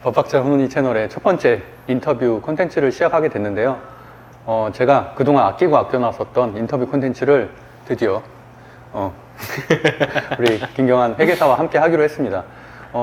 법학자 훈훈이 채널의 첫 번째 인터뷰 콘텐츠를 시작하게 됐는데요. 제가 그동안 아끼고 아껴놨었던 인터뷰 콘텐츠를 드디어 우리 김경환 회계사와 함께 하기로 했습니다.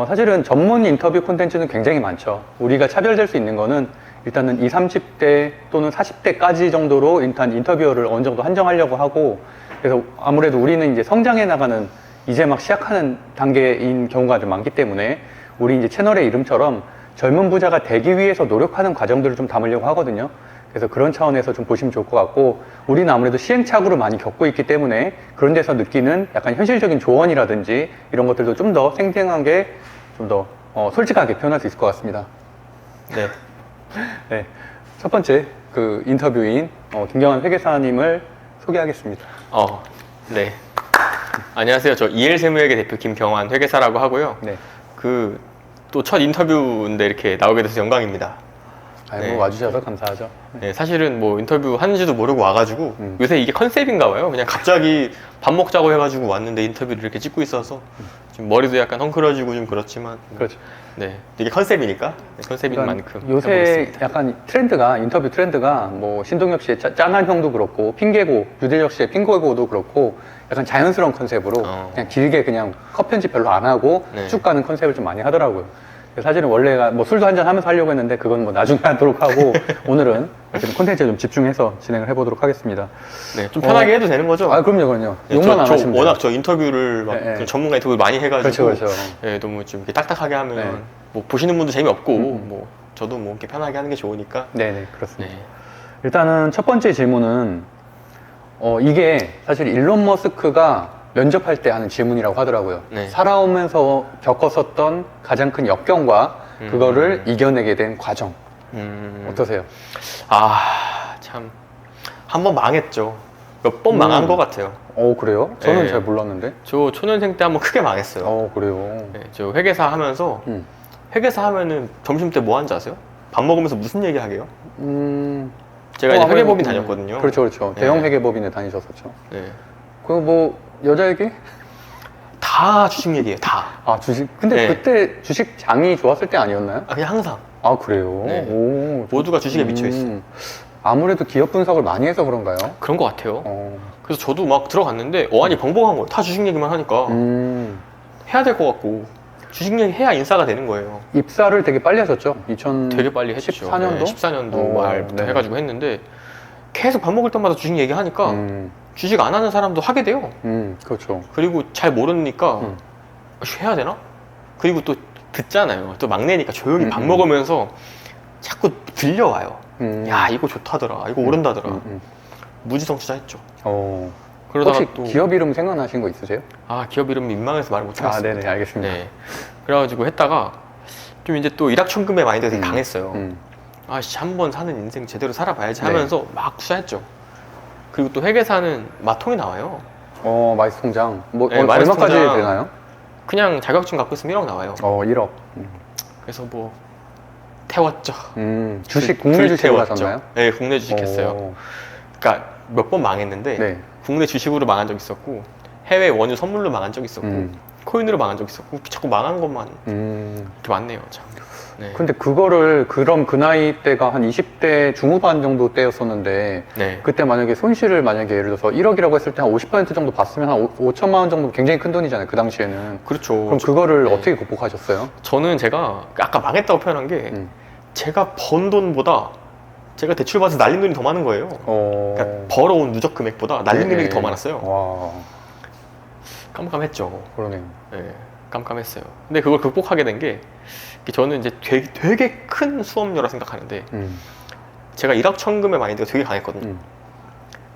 사실은 전문 인터뷰 콘텐츠는 굉장히 많죠. 우리가 차별될 수 있는 거는 일단은 20, 30대 또는 40대까지 정도로 일단 인터뷰어를 어느 정도 한정하려고 하고, 그래서 아무래도 우리는 이제 성장해 나가는 이제 막 시작하는 단계인 경우가 좀 많기 때문에 우리 이제 채널의 이름처럼 젊은 부자가 되기 위해서 노력하는 과정들을 좀 담으려고 하거든요. 그래서 그런 차원에서 좀 보시면 좋을 것 같고, 우리는 아무래도 시행착오를 많이 겪고 있기 때문에 그런 데서 느끼는 약간 현실적인 조언이라든지 이런 것들도 좀 더 생생하게, 좀 더 솔직하게 표현할 수 있을 것 같습니다. 네. 네, 첫 번째 그 인터뷰인 김경환 회계사님을 소개하겠습니다. 네. 안녕하세요. 저 EL세무회계 대표 김경환 회계사라고 하고요. 네. 또 첫 인터뷰인데 이렇게 나오게 돼서 영광입니다. 아이고, 네. 와주셔서 감사하죠. 네, 사실은 뭐 인터뷰 하는지도 모르고 와가지고 요새 이게 컨셉인가 봐요. 그냥 갑자기 밥 먹자고 해가지고 왔는데 인터뷰를 이렇게 찍고 있어서 지금 머리도 약간 헝클어지고 좀 그렇지만 그렇죠. 네, 이게 컨셉이니까 컨셉인 그러니까 만큼 요새 해보겠습니다. 약간 트렌드가, 인터뷰 트렌드가 뭐 신동엽 씨의 짠한 형도 그렇고, 핑계고, 유재석 씨의 핑계고도 그렇고, 약간 자연스러운 컨셉으로 그냥 길게 그냥 컷 편집 별로 안 하고 네. 쭉 가는 컨셉을 좀 많이 하더라고요. 사실은 원래가 뭐 술도 한잔 하면서 하려고 했는데 그건 뭐 나중에 하도록 하고 오늘은 어쨌든 콘텐츠에 좀 집중해서 진행을 해보도록 하겠습니다. 네, 좀 편하게 해도 되는 거죠? 아, 그럼요. 네, 욕만 안 하시면 돼요. 워낙 저 인터뷰를 막 네, 네. 전문가 인터뷰 많이 해가지고 그렇죠. 네, 너무 좀 이렇게 딱딱하게 하면 네. 뭐 보시는 분도 재미없고 뭐 저도 뭐 이렇게 편하게 하는 게 좋으니까 네네, 그렇습니다. 네. 일단은 첫 번째 질문은 이게 사실 일론 머스크가 면접할 때 하는 질문이라고 하더라고요. 네. 살아오면서 겪었었던 가장 큰 역경과 그거를 이겨내게 된 과정. 어떠세요? 참 한 번 망했죠. 몇 번 망한 것 같아요. 그래요? 저는 네. 잘 몰랐는데. 저 초년생 때 한 번 크게 망했어요. 그래요. 네, 저 회계사 하면서 회계사 하면은 점심 때 뭐 하는지 아세요? 밥 먹으면서 무슨 얘기 하게요? 제가 이제 회계법인 다녔거든요. 그렇죠. 네. 대형 회계법인에 다니셨었죠. 네. 그리고 뭐 여자 얘기? 다 주식 얘기예요. 다. 주식. 근데 네. 그때 주식장이 좋았을 때 아니었나요? 그냥 항상 그래요? 네. 오, 모두가 주식에 미쳐 있어요. 아무래도 기업 분석을 많이 해서 그런가요? 그런 것 같아요. 어. 그래서 저도 막 들어갔는데 어안이 벙벙한 거예요. 다 주식 얘기만 하니까 해야 될 것 같고 주식 얘기 해야 인싸가 되는 거예요. 입사를 되게 빨리 하셨죠? 되게 빨리 했죠. 14년도? 네, 14년도 말부터 네. 해가지고 했는데 계속 밥 먹을 때마다 주식 얘기하니까 주식 안 하는 사람도 하게 돼요. 그렇죠. 그리고 잘 모르니까 해야 되나? 그리고 또 듣잖아요. 또 막내니까 조용히 밥 먹으면서 자꾸 들려와요. 야, 이거 좋다더라. 이거 오른다더라. 무지성투자했죠. 그러다가 혹시 또 기업 이름 생각나신 거 있으세요? 기업 이름 민망해서 말 못하겠어요. 네네, 알겠습니다. 네. 그래가지고 했다가 좀 이제 또 일확천금의 마인드가 되게 강했어요. 한 번 사는 인생 제대로 살아봐야지 하면서 막 투자했죠. 그리고 또 회계사는 마통이 나와요. 마이스 통장. 뭐, 네, 마이스 얼마까지 통장. 되나요? 그냥 자격증 갖고 있으면 1억 나와요. 1억. 그래서 뭐 태웠죠. 주식, 국내 주식으로 하셨나요? 네, 국내 주식 했어요. 그러니까 몇 번 망했는데 네. 국내 주식으로 망한 적 있었고 해외 원유 선물로 망한 적 있었고 코인으로 망한 적 있었고 자꾸 망한 것만 이렇게 많네요. 참. 네. 근데 그거를 그럼 그 나이 때가 한 20대 중후반 정도 때였었는데 네. 그때 만약에 손실을 만약에 예를 들어서 1억이라고 했을 때 한 50% 정도 봤으면 한 5천만 원 정도 굉장히 큰 돈이잖아요. 그 당시에는. 그렇죠. 그럼 그거를 네. 어떻게 극복하셨어요? 저는 제가 아까 망했다고 표현한 게 제가 번 돈보다 제가 대출받아서 날린 돈이 더 많은 거예요. 그러니까 벌어온 누적 금액보다 날린 금액이 더 많았어요. 와, 깜깜했죠. 그러네요. 네, 깜깜했어요. 근데 그걸 극복하게 된 게 저는 이제 되게 큰 수업료라 생각하는데 제가 일확천금의 마인드가 되게 강했거든요.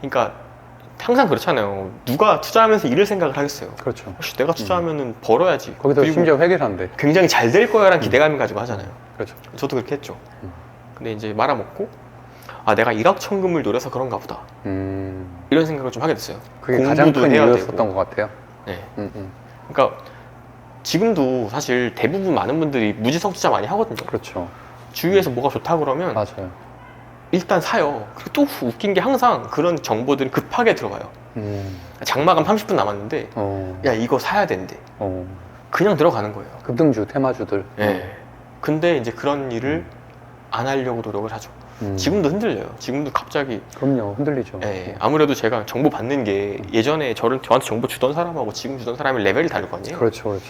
그러니까 항상 그렇잖아요. 누가 투자하면서 잃을 생각을 하겠어요. 그렇죠. 혹시 내가 투자하면은 벌어야지. 거기다 그리고 심지어 회계사인데. 굉장히 잘 될 거야라는 기대감을 가지고 하잖아요. 그렇죠. 저도 그렇게 했죠. 근데 이제 말아먹고 내가 일확천금을 노려서 그런가 보다. 이런 생각을 좀 하게 됐어요. 그게 가장 큰 이유였었던 것 같아요. 네. 그러니까 지금도 사실 대부분 많은 분들이 무지성 투자 많이 하거든요. 그렇죠. 주위에서 뭐가 좋다 그러면 맞아요. 일단 사요. 그리고 또 웃긴 게 항상 그런 정보들이 급하게 들어가요. 장마감 30분 남았는데 야 이거 사야 된대. 그냥 들어가는 거예요. 급등주, 테마주들. 네. 근데 이제 그런 일을 안 하려고 노력을 하죠. 지금도 흔들려요. 지금도 갑자기. 그럼요, 흔들리죠. 예, 아무래도 제가 정보 받는 게 예전에 저한테 정보 주던 사람하고 지금 주던 사람의 레벨이 다를 거 아니에요? 그렇죠, 그렇죠.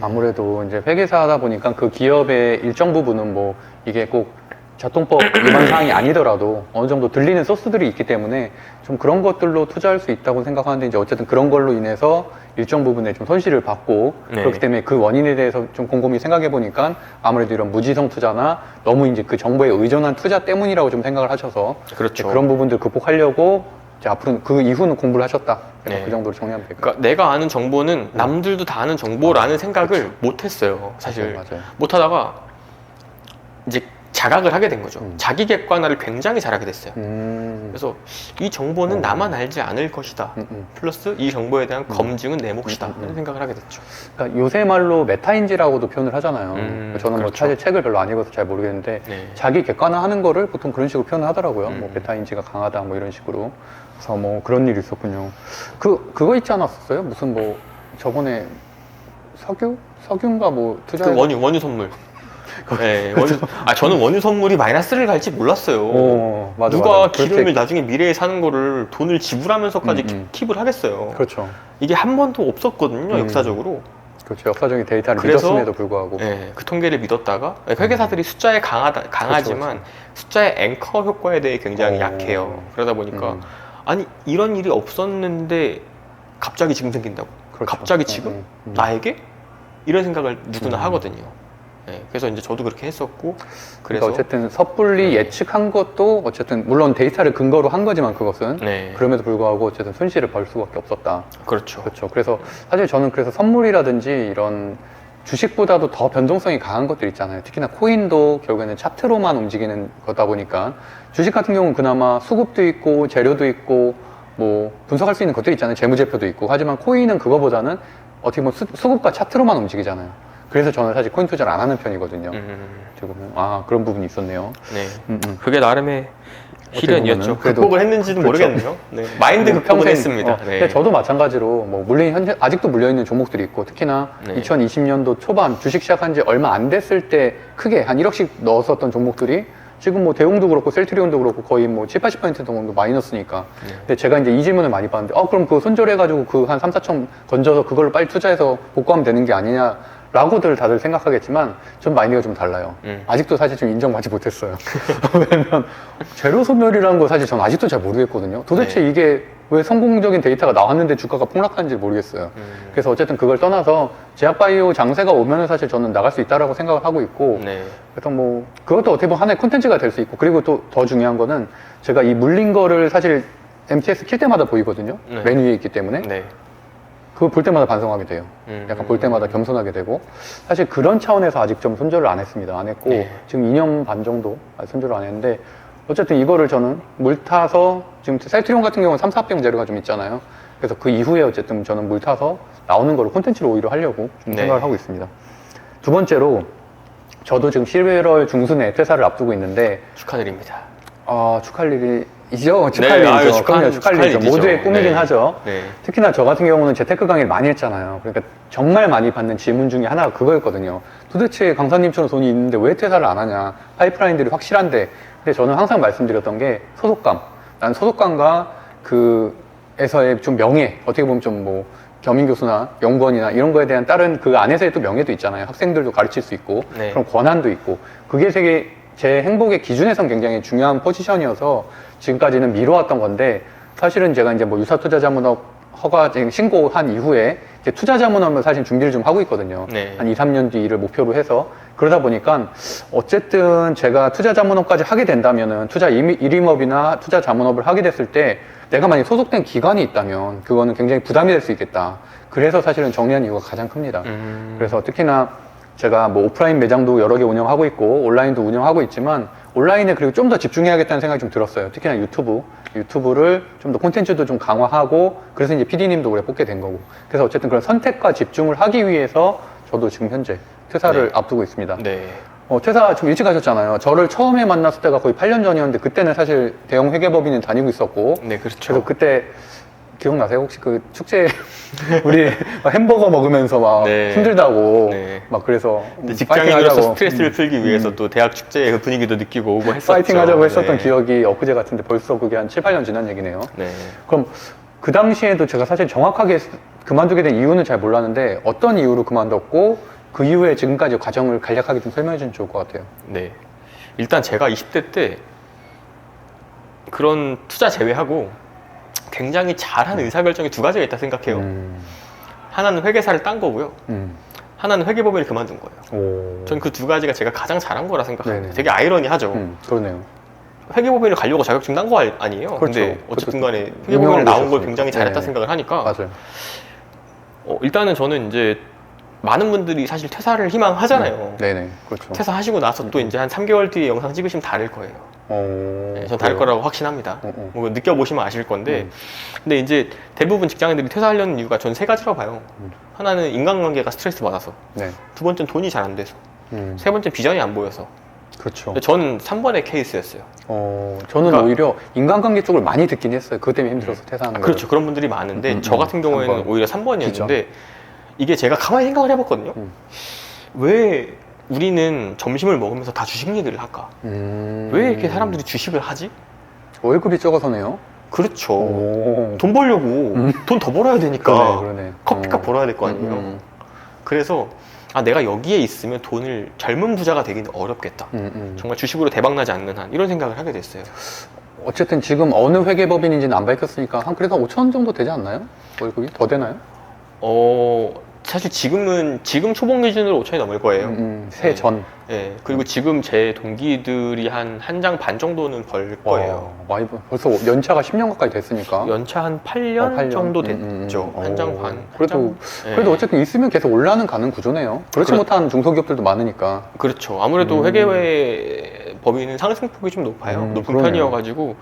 아무래도 이제 회계사다 보니까 그 기업의 일정 부분은 뭐 이게 꼭 자통법 위반 사항이 아니더라도 어느 정도 들리는 소스들이 있기 때문에 좀 그런 것들로 투자할 수 있다고 생각하는데, 이제 어쨌든 그런 걸로 인해서 일정 부분에 좀 손실을 받고, 네. 그렇기 때문에 그 원인에 대해서 좀 곰곰이 생각해 보니까 아무래도 이런 무지성 투자나 너무 이제 그 정보에 의존한 투자 때문이라고 좀 생각을 하셔서 그렇죠. 그런 부분들 극복하려고 이제 앞으로는 그 이후는 공부를 하셨다. 그래서 네. 그 정도로 정리하면 될까요? 그러니까 내가 아는 정보는 남들도 다 아는 정보라는 생각을 못 했어요. 사실 맞아요. 못 하다가 이제 자각을 하게 된 거죠. 음. 자기 객관화를 굉장히 잘하게 됐어요. 음. 그래서 이 정보는 나만 알지 않을 것이다. 플러스 이 정보에 대한 검증은 내 몫이다. 이런 생각을 하게 됐죠. 그러니까 요새 말로 메타인지라고도 표현을 하잖아요. 저는 뭐 그렇죠. 사실 책을 별로 안 읽어서 잘 모르겠는데 네. 자기 객관화하는 거를 보통 그런 식으로 표현을 하더라고요. 뭐 음. 메타인지가 강하다 뭐 이런 식으로. 그래서 뭐 그런 일이 있었군요. 그거 있지 않았었어요? 무슨 뭐 저번에 석유인가 뭐 투자. 그 원유 선물. 네, 저는 원유 선물이 마이너스를 갈지 몰랐어요. 맞아, 누가 맞아. 기름을 나중에 미래에 사는 거를 돈을 지불하면서까지 음. 킵을 하겠어요. 그렇죠. 이게 한 번도 없었거든요, 역사적으로. 그렇죠. 역사적인 데이터를 그래서, 믿었음에도 불구하고. 네, 그 통계를 믿었다가 회계사들이 숫자에 강하지만 그렇죠. 숫자의 앵커 효과에 대해 굉장히 약해요. 그러다 보니까 아니 이런 일이 없었는데 갑자기 지금 생긴다고. 그렇죠. 갑자기 지금 나에게 이런 생각을 누구나 하거든요. 네, 그래서 이제 저도 그렇게 했었고, 그러니까 그래서 어쨌든 섣불리 예측한 것도 어쨌든 물론 데이터를 근거로 한 거지만 그것은 네, 그럼에도 불구하고 어쨌든 손실을 벌 수밖에 없었다. 그렇죠. 그렇죠. 그래서 사실 저는 그래서 선물이라든지 이런 주식보다도 더 변동성이 강한 것들 있잖아요. 특히나 코인도 결국에는 차트로만 움직이는 거다 보니까 주식 같은 경우는 그나마 수급도 있고 재료도 있고 뭐 분석할 수 있는 것들이 있잖아요. 재무제표도 있고. 하지만 코인은 그거보다는 어떻게 보면 수급과 차트로만 움직이잖아요. 그래서 저는 사실 코인 투자를 안 하는 편이거든요. 어떻게 보면 그런 부분이 있었네요. 네, 그게 나름의 어떻게 희련이었죠. 보면은 그래도- 극복을 했는지는 그렇죠. 모르겠네요. 네, 마인드 뭐 극복을 평생- 했습니다. 네. 근데 저도 마찬가지로 뭐 아직도 물려 있는 종목들이 있고, 특히나 네. 2020년도 초반 주식 시작한 지 얼마 안 됐을 때 크게 한 1억씩 넣었었던 종목들이 지금 뭐 대웅도 그렇고 셀트리온도 그렇고 거의 뭐 7, 80% 정도 마이너스니까. 네. 근데 제가 이제 이 질문을 많이 받는데 그럼 그거 손절해가지고 그 한 3, 4천 건져서 그걸로 빨리 투자해서 복구하면 되는 게 아니냐 라고들 다들 생각하겠지만 전 마인드가 좀 달라요. 아직도 사실 좀 인정받지 못했어요. 왜냐면 제로 소멸이라는 거 사실 전 아직도 잘 모르겠거든요. 도대체 네. 이게 왜 성공적인 데이터가 나왔는데 주가가 폭락하는지 모르겠어요. 그래서 어쨌든 그걸 떠나서 제약바이오 장세가 오면은 사실 저는 나갈 수 있다라고 생각을 하고 있고, 네. 그래서 뭐 그것도 어떻게 보면 하나의 콘텐츠가 될 수 있고, 그리고 또 더 중요한 거는 제가 이 물린 거를 사실 MTS 킬 때마다 보이거든요. 네. 맨 위에 있기 때문에. 네. 그거 볼 때마다 반성하게 돼요. 약간 볼 때마다 겸손하게 되고, 사실 그런 차원에서 아직 좀 손절을 안 했습니다. 안 했고, 네. 지금 2년 반 정도 손절을 안 했는데, 어쨌든 이거를 저는 물 타서, 지금 셀트리온 같은 경우는 3, 4병 재료가 좀 있잖아요. 그래서 그 이후에 어쨌든 저는 물 타서 나오는 거를 콘텐츠로 오히려 하려고 좀 네. 생각을 하고 있습니다. 두 번째로, 저도 지금 11월 중순에 퇴사를 앞두고 있는데, 축하드립니다. 축하할 일이죠. 축할 네, 일이죠. 아유, 축할 축하할 일이죠. 일이죠. 모두의 꿈이긴 네. 하죠. 네. 특히나 저 같은 경우는 재테크 강의를 많이 했잖아요. 그러니까 정말 많이 받는 질문 중에 하나가 그거였거든요. 도대체 강사님처럼 돈이 있는데 왜 퇴사를 안 하냐. 파이프라인들이 확실한데. 근데 저는 항상 말씀드렸던 게 소속감. 난 소속감과 그에서의 좀 명예, 어떻게 보면 좀 뭐 겸임교수나 연구원이나 이런 거에 대한 다른 그 안에서의 또 명예도 있잖아요. 학생들도 가르칠 수 있고 네. 그런 권한도 있고, 그게 되게 제 행복의 기준에선 굉장히 중요한 포지션이어서 지금까지는 미뤄왔던 건데, 사실은 제가 이제 뭐 유사투자자문업 허가 신고한 이후에 이제 투자자문업을 사실 준비를 좀 하고 있거든요. 네. 한 2, 3년 뒤를 목표로 해서. 그러다 보니까 어쨌든 제가 투자자문업까지 하게 된다면은 투자 일임업이나 투자자문업을 하게 됐을 때 내가 만약 소속된 기관이 있다면 그거는 굉장히 부담이 될 수 있겠다. 그래서 사실은 정리한 이유가 가장 큽니다. 그래서 특히나 제가 뭐 오프라인 매장도 여러 개 운영하고 있고 온라인도 운영하고 있지만 온라인에 그리고 좀 더 집중해야겠다는 생각이 좀 들었어요. 특히나 유튜브를 좀 더 콘텐츠도 좀 강화하고, 그래서 이제 PD님도 올해 뽑게 된 거고. 그래서 어쨌든 그런 선택과 집중을 하기 위해서 저도 지금 현재 퇴사를 네. 앞두고 있습니다. 네. 퇴사 좀 일찍 하셨잖아요. 저를 처음에 만났을 때가 거의 8년 전이었는데, 그때는 사실 대형 회계법인은 다니고 있었고, 네, 그렇죠. 그래서 그때 기억나세요? 혹시 그 축제 우리 막 햄버거 먹으면서 막 네. 힘들다고 네. 막 그래서 근데 파이팅 직장인으로서 하자고. 스트레스를 풀기 위해서 또 대학 축제의 그 분위기도 느끼고 오고 했었죠. 파이팅 하자고 했었던 네. 기억이 엊그제 같은데 벌써 그게 한 7, 8년 지난 얘기네요. 네. 그럼 그 당시에도 제가 사실 정확하게 그만두게 된 이유는 잘 몰랐는데 어떤 이유로 그만뒀고 그 이후에 지금까지 과정을 간략하게 좀 설명해 주면 좋을 것 같아요. 네. 일단 제가 20대 때 그런 투자 제외하고 굉장히 잘한 의사결정이 두 가지가 있다 생각해요. 하나는 회계사를 딴 거고요. 하나는 회계법인을 그만둔 거예요. 오. 전 그 두 가지가 제가 가장 잘한 거라 생각합니다. 네네. 되게 아이러니하죠. 그러네요. 회계법인을 가려고 자격증 딴 거 아니에요. 그렇죠. 근데 어쨌든 간에 유명한 회계법인을 나온 걸 곳이었으니까. 굉장히 잘했다 네. 생각을 하니까 맞아요. 일단은 저는 이제 많은 분들이 사실 퇴사를 희망하잖아요. 네네. 그렇죠. 퇴사하시고 나서 또 이제 한 3개월 뒤에 영상 찍으시면 다를 거예요. 네, 전 다를 거라고 확신합니다. 뭐 느껴보시면 아실 건데, 근데 이제 대부분 직장인들이 퇴사하려는 이유가 전 세 가지라고 봐요. 하나는 인간관계가 스트레스 받아서, 네. 두 번째는 돈이 잘 안 돼서, 세 번째는 비전이 안 보여서. 그렇죠. 근데 저는 3번의 케이스였어요. 저는 그러니까- 오히려 인간관계 쪽을 많이 듣긴 했어요. 그것 때문에 힘들어서 퇴사하는 거예요. 그렇죠. 그런 분들이 많은데, 저 같은 경우에는 3번. 오히려 3번이었는데, 이게 제가 가만히 생각을 해봤거든요. 왜 우리는 점심을 먹으면서 다 주식 얘기를 할까? 왜 이렇게 사람들이 주식을 하지? 월급이 적어서네요. 그렇죠. 오. 돈 벌려고 돈 더 벌어야 되니까 그러네. 커피값 벌어야 될 거 아니에요. 그래서 내가 여기에 있으면 돈을 젊은 부자가 되기는 어렵겠다. 정말 주식으로 대박 나지 않는 한 이런 생각을 하게 됐어요. 어쨌든 지금 어느 회계법인인지는 안 밝혔으니까 한 그래도 5천 원 정도 되지 않나요? 월급이 더 되나요? 사실 지금 초봉 기준으로 5천이 넘을 거예요. 새 전. 예. 그리고 지금 제 동기들이 한 장 반 정도는 벌 거예요. 많이 벌써 연차가 10년 가까이 됐으니까. 연차 한 8년, 8년? 정도 됐죠. 한 장 반. 그래도 예. 그래도 어쨌든 있으면 계속 올라는 가는 구조네요. 그렇지 못한 중소기업들도 많으니까. 그렇죠. 아무래도 회계 법인은 상승폭이 좀 높아요. 높은 그러네요. 편이어가지고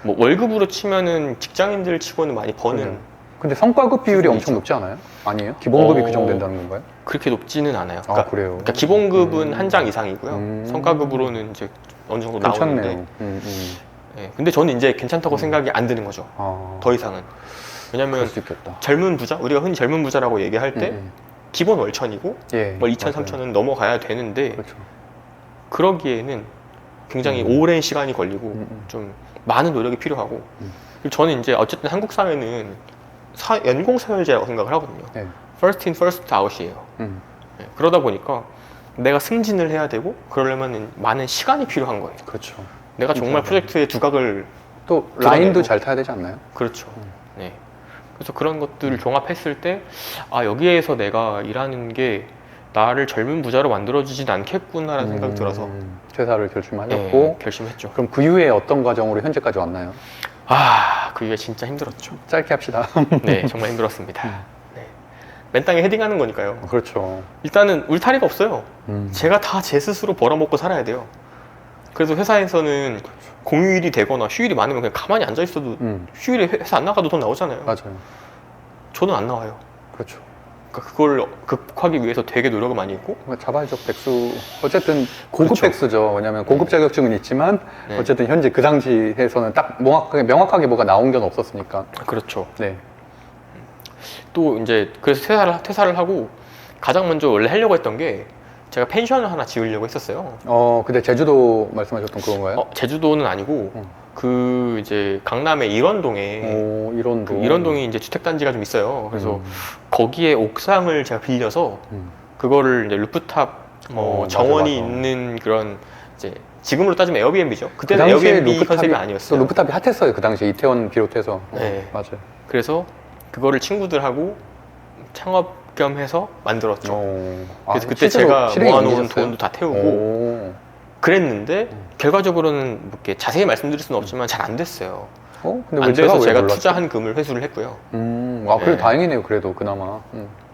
뭐 월급으로 치면은 직장인들 치고는 많이 버는 그래요. 근데 성과급 비율이 수준이죠. 엄청 높지 않아요? 아니에요? 기본급이 그 정도 된다는 건가요? 그렇게 높지는 않아요. 그래요? 그러니까 기본급은 한 장 이상이고요. 성과급으로는 이제 어느 정도 나오는데. 괜찮네요. 예. 근데 저는 이제 괜찮다고 생각이 안 드는 거죠. 더 이상은. 왜냐면 그럴 수 있겠다. 젊은 부자, 우리가 흔히 젊은 부자라고 얘기할 때 기본 월천이고 예, 월 2천, 맞아요. 3천은 넘어가야 되는데 그렇죠. 그러기에는 굉장히 오랜 시간이 걸리고 좀 많은 노력이 필요하고 그리고 저는 이제 어쨌든 한국 사회는 연공 서열제라고 생각을 하거든요. 네. First in, first out이에요. 예, 그러다 보니까 내가 승진을 해야 되고 그러려면 많은 시간이 필요한 거예요. 그렇죠. 내가 정말 프로젝트의 두각을 또 드러내고. 라인도 잘 타야 되지 않나요? 그렇죠. 네. 그래서 그런 것들을 종합했을 때 여기에서 내가 일하는 게 나를 젊은 부자로 만들어주진 않겠구나라는 생각이 들어서 퇴사를 결심하셨고 네, 결심했죠. 그럼 그 이후에 어떤 과정으로 현재까지 왔나요? 그 이후에 진짜 힘들었죠. 짧게 합시다. 네, 정말 힘들었습니다. 네. 맨 땅에 헤딩하는 거니까요. 그렇죠. 일단은 울타리가 없어요. 제가 다 제 스스로 벌어먹고 살아야 돼요. 그래서 회사에서는 공휴일이 되거나 휴일이 많으면 그냥 가만히 앉아 있어도 휴일에 회사 안 나가도 돈 나오잖아요. 맞아요. 저는 안 나와요. 그렇죠. 그러니까 그걸 극복하기 위해서 되게 노력을 많이 했고 자발적 백수 어쨌든 고급 그렇죠. 백수죠. 왜냐하면 고급 자격증은 있지만 네. 어쨌든 현재 그 당시에서는 딱 명확하게 뭐가 나온 게 없었으니까. 그렇죠. 네. 또 이제 그래서 퇴사를 하고 가장 먼저 원래 하려고 했던 게 제가 펜션을 하나 지으려고 했었어요. 근데 제주도 말씀하셨던 그건가요? 제주도는 아니고 그 이제 강남의 일원동에 일원동. 일원동이 이제 주택단지가 좀 있어요. 그래서 거기에 옥상을 제가 빌려서 그거를 이제 루프탑 정원이 맞아. 있는 그런 이제 지금으로 따지면 에어비앤비죠. 그 그때는 당시에 에어비앤비 컨셉이 아니었어요. 또 루프탑이 핫했어요. 그 당시에 이태원 비롯해서. 네. 맞아요. 그래서 그거를 친구들하고 창업 겸 해서 만들었죠. 그래서 그때 제가 모아놓은 돈도 다 태우고 그랬는데 결과적으로는 뭐 이렇게 자세히 말씀드릴 수는 없지만 잘 안 됐어요. 근데 안 왜 돼서 왜 제가 몰랐지? 투자한 금을 회수를 했고요. 그래도 네. 다행이네요. 그래도 그나마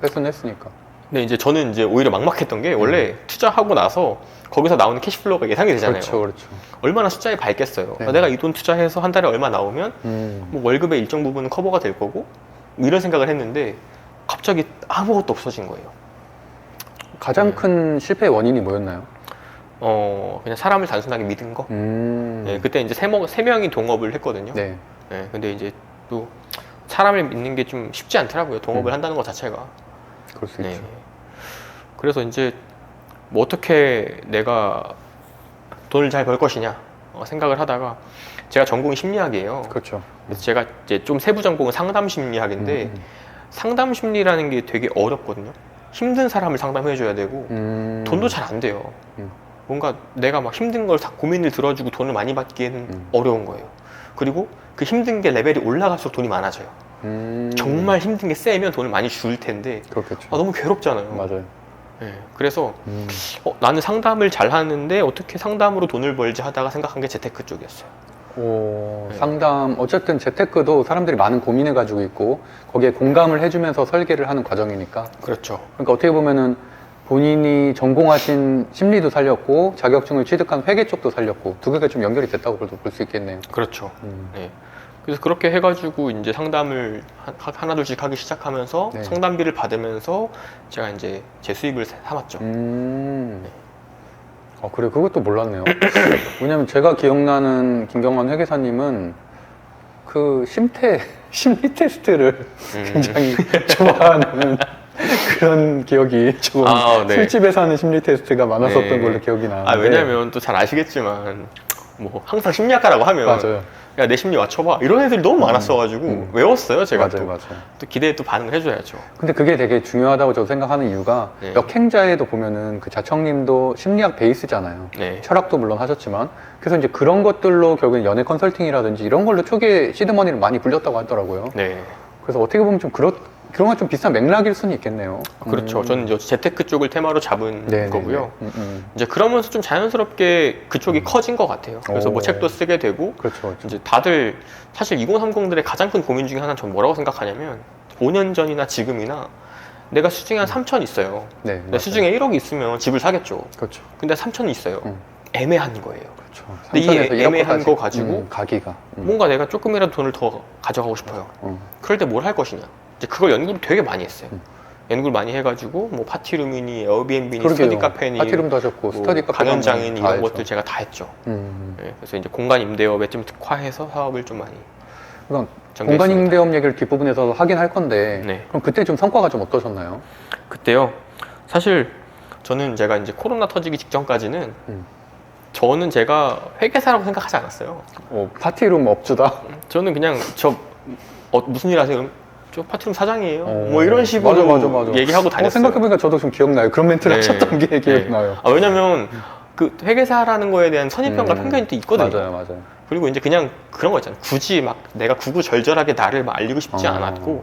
회수는 했으니까. 근데 이제 저는 이제 오히려 막막했던 게 원래 투자하고 나서 거기서 나오는 캐시플로우가 예상이 되잖아요. 그렇죠, 그렇죠. 얼마나 숫자에 밝겠어요. 네. 내가 이 돈 투자해서 한 달에 얼마 나오면 뭐 월급의 일정 부분은 커버가 될 거고 뭐 이런 생각을 했는데 갑자기 아무것도 없어진 거예요. 가장 큰 실패의 원인이 뭐였나요? 그냥 사람을 단순하게 믿은 거. 음. 네, 그때 이제 세 명이 동업을 했거든요. 네. 네, 근데 이제 또 사람을 믿는 게 좀 쉽지 않더라고요. 동업을 한다는 것 자체가. 그럴 수 있죠. 그래서 이제 뭐 어떻게 내가 돈을 잘 벌 것이냐 생각을 하다가 제가 전공이 심리학이에요. 그렇죠. 그래서 제가 이제 좀 세부 전공은 상담 심리학인데 상담 심리라는 게 되게 어렵거든요. 힘든 사람을 상담해줘야 되고 돈도 잘 안 돼요. 뭔가 내가 막 힘든 걸 다 고민을 들어주고 돈을 많이 받기에는 어려운 거예요. 그리고 그 힘든 게 레벨이 올라갈수록 돈이 많아져요. 정말 힘든 게 세면 돈을 많이 줄 텐데 그렇겠죠. 너무 괴롭잖아요. 맞아요. 네, 그래서 나는 상담을 잘 하는데 어떻게 상담으로 돈을 벌지 하다가 생각한 게 재테크 쪽이었어요. 네. 상담, 어쨌든 재테크도 사람들이 많은 고민을 가지고 있고 거기에 공감을 해주면서 설계를 하는 과정이니까. 그렇죠. 그러니까 어떻게 보면은 본인이 전공하신 심리도 살렸고 자격증을 취득한 회계 쪽도 살렸고 두 개가 좀 연결이 됐다고 볼 수 있겠네요. 그렇죠. 네. 그래서 그렇게 해가지고 이제 상담을 하나둘씩 하기 시작하면서 네. 상담비를 받으면서 제가 이제 제 수입을 삼았죠. 그래, 그것도 몰랐네요. 왜냐면 제가 기억나는 김경환 회계사님은 그 심리 테스트를 굉장히 좋아하는 그런 기억이 조금 네. 술집에서 하는 심리 테스트가 많았었던 네. 걸로 기억이 나는데. 왜냐면 또 잘 아시겠지만 뭐 항상 심리학과라고 하면 맞아요. 야, 내 심리 맞춰봐 이런 애들이 너무 많았어가지고 외웠어요. 제가 맞아요. 또 기대에 또 반응을 해줘야죠. 근데 그게 되게 중요하다고 저도 생각하는 이유가 네. 역행자에도 보면은 그 자청님도 심리학 베이스잖아요. 네. 철학도 물론 하셨지만 그래서 이제 그런 것들로 결국엔 연애 컨설팅이라든지 이런 걸로 초기에 시드머니를 많이 불렸다고 하더라고요. 네. 그래서 어떻게 보면 좀 그런 건 좀 비슷한 맥락일 수는 있겠네요. 그렇죠. 저는 이제 재테크 쪽을 테마로 잡은 네네네. 거고요. 이제 그러면서 좀 자연스럽게 그쪽이 커진 것 같아요. 그래서 뭐 오. 책도 쓰게 되고 그렇죠, 그렇죠. 이제 다들 사실 2030들의 가장 큰 고민 중에 하나는 전 뭐라고 생각하냐면 5년 전이나 지금이나 내가 수중에 한 3천 있어요. 네, 근데 맞아요. 수중에 1억이 있으면 집을 사겠죠. 그렇죠. 근데 3천이 있어요. 음. 애매한 거예요. 그렇죠. 근데 이 3천에서 애매한 1억까지. 거 가지고 가기가. 뭔가 내가 조금이라도 돈을 더 가져가고 싶어요. 음. 그럴 때 뭘 할 것이냐. 이제 그걸 연구를 되게 많이 했어요. 연구를 많이 해가지고 뭐 파티룸이니 에어비앤비니 그러게요. 스터디 카페니 파티룸도 하셨고 뭐 스터디 카페 강연장이니 이런 알죠. 것들 제가 다 했죠. 음. 네, 그래서 이제 공간 임대업에 좀 특화해서 사업을 좀 많이 그러니까 전개했습니다. 공간 임대업 얘기를 뒷부분에서 하긴 할 건데 네. 그럼 그때 좀 성과가 좀 어떠셨나요? 그때요. 사실 저는 제가 이제 코로나 터지기 직전까지는 저는 제가 회계사라고 생각하지 않았어요. 파티룸 업주다. 저는 그냥 무슨 일 하세요? 저 파티룸 사장이에요. 뭐 이런 식으로 맞아. 얘기하고 다녔어요. 생각해보니까 저도 좀 기억나요. 그런 멘트를 네. 하셨던 게 기억나요. 왜냐면 그 회계사라는 거에 대한 선입견과 편견이 또 있거든요. 맞아요. 그리고 이제 그냥 그런 거 있잖아요. 굳이 막 내가 구구절절하게 나를 막 알리고 싶지 않았고,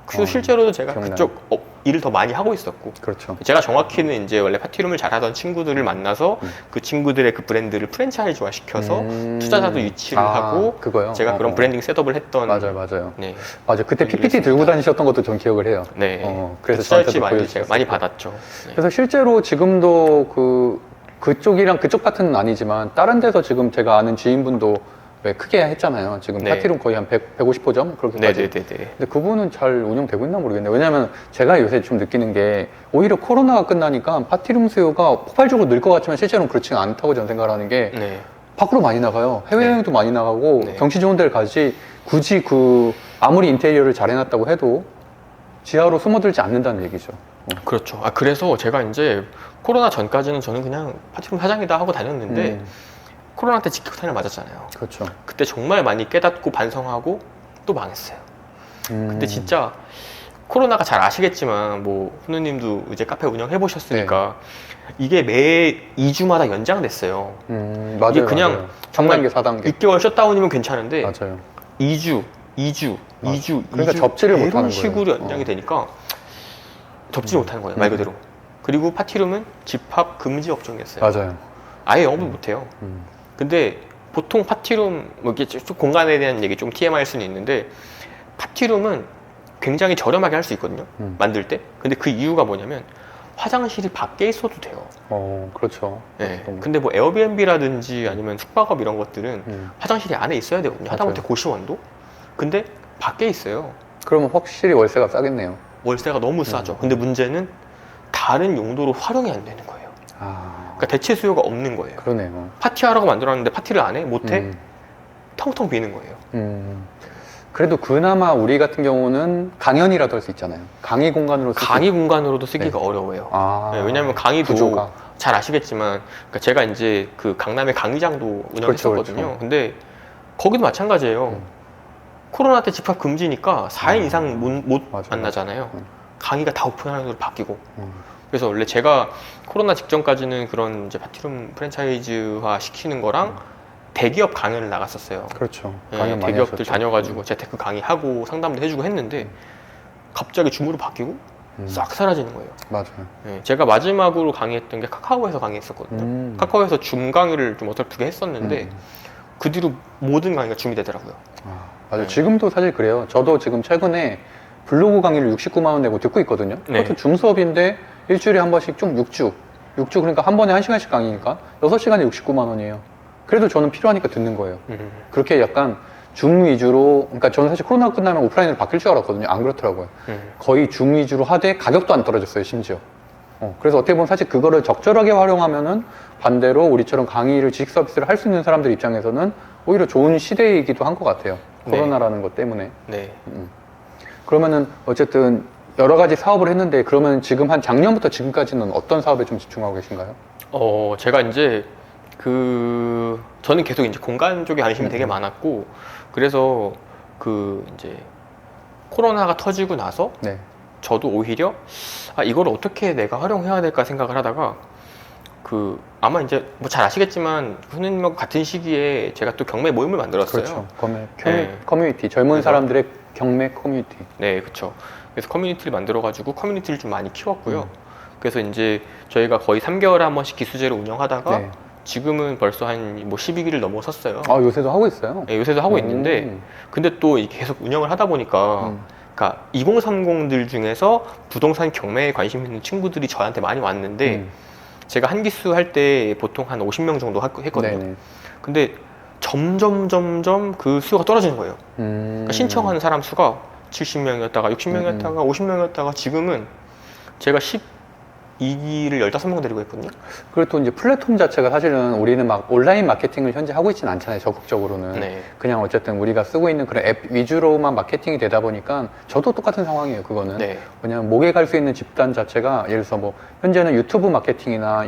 그리고 실제로도 제가 기억나요. 그쪽 일을 더 많이 하고 있었고, 그렇죠. 제가 정확히는 이제 원래 파티룸을 잘하던 친구들을 만나서 그 친구들의 그 브랜드를 프랜차이즈화 시켜서 투자자도 유치를 하고, 그거요? 제가 그런 브랜딩 셋업을 했던. 맞아요. 네. 맞아요. 그때 일을 PPT 들고 다니셨던 것도 전 기억을 해요. 네. 그래서 투자 유치 저한테도 많이 제가 보여주셨어요. 많이 받았죠. 네. 그래서 실제로 지금도 그쪽이랑 그쪽 파트는 아니지만 다른 데서 지금 제가 아는 지인분도 왜 크게 했잖아요. 지금 네. 파티룸 거의 한 150호점 그렇게까지. 네네네. 근데 그분은 잘 운영되고 있나 모르겠네요. 왜냐면 제가 요새 좀 느끼는 게 오히려 코로나가 끝나니까 파티룸 수요가 폭발적으로 늘 것 같지만 실제로는 그렇지 않다고 저는 생각을 하는 게 네. 밖으로 많이 나가요. 해외여행도 많이 나가고 네. 경치 좋은 데를 가지 굳이 아무리 인테리어를 잘 해놨다고 해도 지하로 숨어들지 않는다는 얘기죠. 그렇죠. 그래서 제가 이제 코로나 전까지는 저는 그냥 파티룸 사장이다 하고 다녔는데 코로나 때 직격탄을 맞았잖아요. 그렇죠. 그때 정말 많이 깨닫고 반성하고 또 망했어요. 근데 진짜 코로나가 잘 아시겠지만 뭐 훈우님도 이제 카페 운영해 보셨으니까 이게 매 2주마다 연장됐어요. 맞아요. 이게 그냥 맞아요. 정말 3단계, 4단계. 6개월 셧다운이면 괜찮은데 맞아요. 2주 그러니까 접지를 못하는 이런 거예요. 식으로 연장이 되니까 접지를 못하는 거예요. 말 그대로. 그리고 파티룸은 집합 금지 업종이었어요. 맞아요. 아예 영업을 못해요. 근데 보통 파티룸, 뭐 이게 좀 공간에 대한 얘기 좀 TMI일 수는 있는데 파티룸은 굉장히 저렴하게 할 수 있거든요. 만들 때. 근데 그 이유가 뭐냐면 화장실이 밖에 있어도 돼요. 그렇죠. 네. 근데 뭐 에어비앤비라든지 아니면 숙박업 이런 것들은 화장실이 안에 있어야 되거든요. 하다못해 고시원도. 근데 밖에 있어요. 그러면 확실히 월세가 싸겠네요. 월세가 너무 싸죠. 근데 문제는 다른 용도로 활용이 안 되는 거예요. 그러니까 대체 수요가 없는 거예요. 그러네요. 파티하라고 만들었는데 파티를 안 해? 못 해? 텅텅 비는 거예요. 그래도 그나마 우리 같은 경우는 강연이라도 할 수 있잖아요. 강의 공간으로 쓸 수 강의 공간으로도 쓰기가 네. 어려워요. 아, 네, 왜냐하면 강의도 구조가. 잘 아시겠지만 그러니까 제가 이제 그 강남의 강의장도 운영했었거든요. 그렇죠. 근데 거기도 마찬가지예요. 코로나 때 집합 금지니까 4인 이상 못 맞아. 만나잖아요. 음. 강의가 다 오픈하는 로 바뀌고. 음. 그래서 원래 제가 코로나 직전까지는 그런 이제 파티룸 프랜차이즈화 시키는 거랑 대기업 강연을 나갔었어요. 그렇죠. 예, 강연 많이 대기업들 하셨죠. 다녀가지고 재테크 강의하고 상담도 해주고 했는데 갑자기 줌으로 바뀌고 싹 사라지는 거예요. 맞아요. 예, 제가 마지막으로 강의했던 게 카카오에서 강의했었거든요. 카카오에서 줌 강의를 좀 어설프게 했었는데 그 뒤로 모든 강의가 줌이 되더라고요. 아, 맞아요. 네. 지금도 사실 그래요. 저도 지금 최근에 블로그 강의를 69만 원 내고 듣고 있거든요. 네. 그것도 줌 수업인데 일주일에 한 번씩 좀 6주 그러니까 한 번에 1시간씩 강의니까 6시간에 69만 원이에요. 그래도 저는 필요하니까 듣는 거예요. 그렇게 약간 줌 위주로, 그러니까 저는 사실 코로나 끝나면 오프라인으로 바뀔 줄 알았거든요. 안 그렇더라고요. 거의 줌 위주로 하되 가격도 안 떨어졌어요, 심지어. 그래서 어떻게 보면 사실 그거를 적절하게 활용하면은 반대로 우리처럼 강의를 지식 서비스를 할 수 있는 사람들 입장에서는 오히려 좋은 시대이기도 한 것 같아요. 네. 코로나라는 것 때문에. 네. 그러면은 어쨌든 여러 가지 사업을 했는데 그러면 지금 한 작년부터 지금까지는 어떤 사업에 좀 집중하고 계신가요? 제가 이제 저는 계속 이제 공간 쪽에 관심이 되게 많았고, 그래서 이제 코로나가 터지고 나서 네. 저도 오히려 이걸 어떻게 내가 활용해야 될까 생각을 하다가 아마 이제 뭐 잘 아시겠지만 선생님하고 같은 시기에 제가 또 경매 모임을 만들었어요. 그렇죠. 네. 커뮤니티, 젊은 그래서- 사람들의 경매 커뮤니티. 네, 그렇죠. 그래서 커뮤니티를 만들어가지고 커뮤니티를 좀 많이 키웠고요. 그래서 이제 저희가 거의 3개월에 한 번씩 기수제로 운영하다가 네. 지금은 벌써 한 뭐 12기를 넘어섰어요. 아, 요새도 하고 있어요? 네, 요새도 하고 있는데, 근데 또 이게 계속 운영을 하다 보니까 그러니까 2030들 중에서 부동산 경매에 관심 있는 친구들이 저한테 많이 왔는데 제가 한 기수 할 때 보통 한 50명 정도 했거든요. 네네. 근데 점점 그 수요가 떨어지는 거예요. 그러니까 신청하는 사람 수가 70명이었다가 60명이었다가 50명이었다가 지금은 제가 12기를 15명 데리고 있거든요. 그리고 또 이제 플랫폼 자체가 사실은 우리는 막 온라인 마케팅을 현재 하고 있지는 않잖아요, 적극적으로는. 네. 그냥 어쨌든 우리가 쓰고 있는 그런 앱 위주로만 마케팅이 되다 보니까 저도 똑같은 상황이에요, 그거는. 네. 왜냐면 목에 갈 수 있는 집단 자체가 예를 들어서 뭐 현재는 유튜브 마케팅이나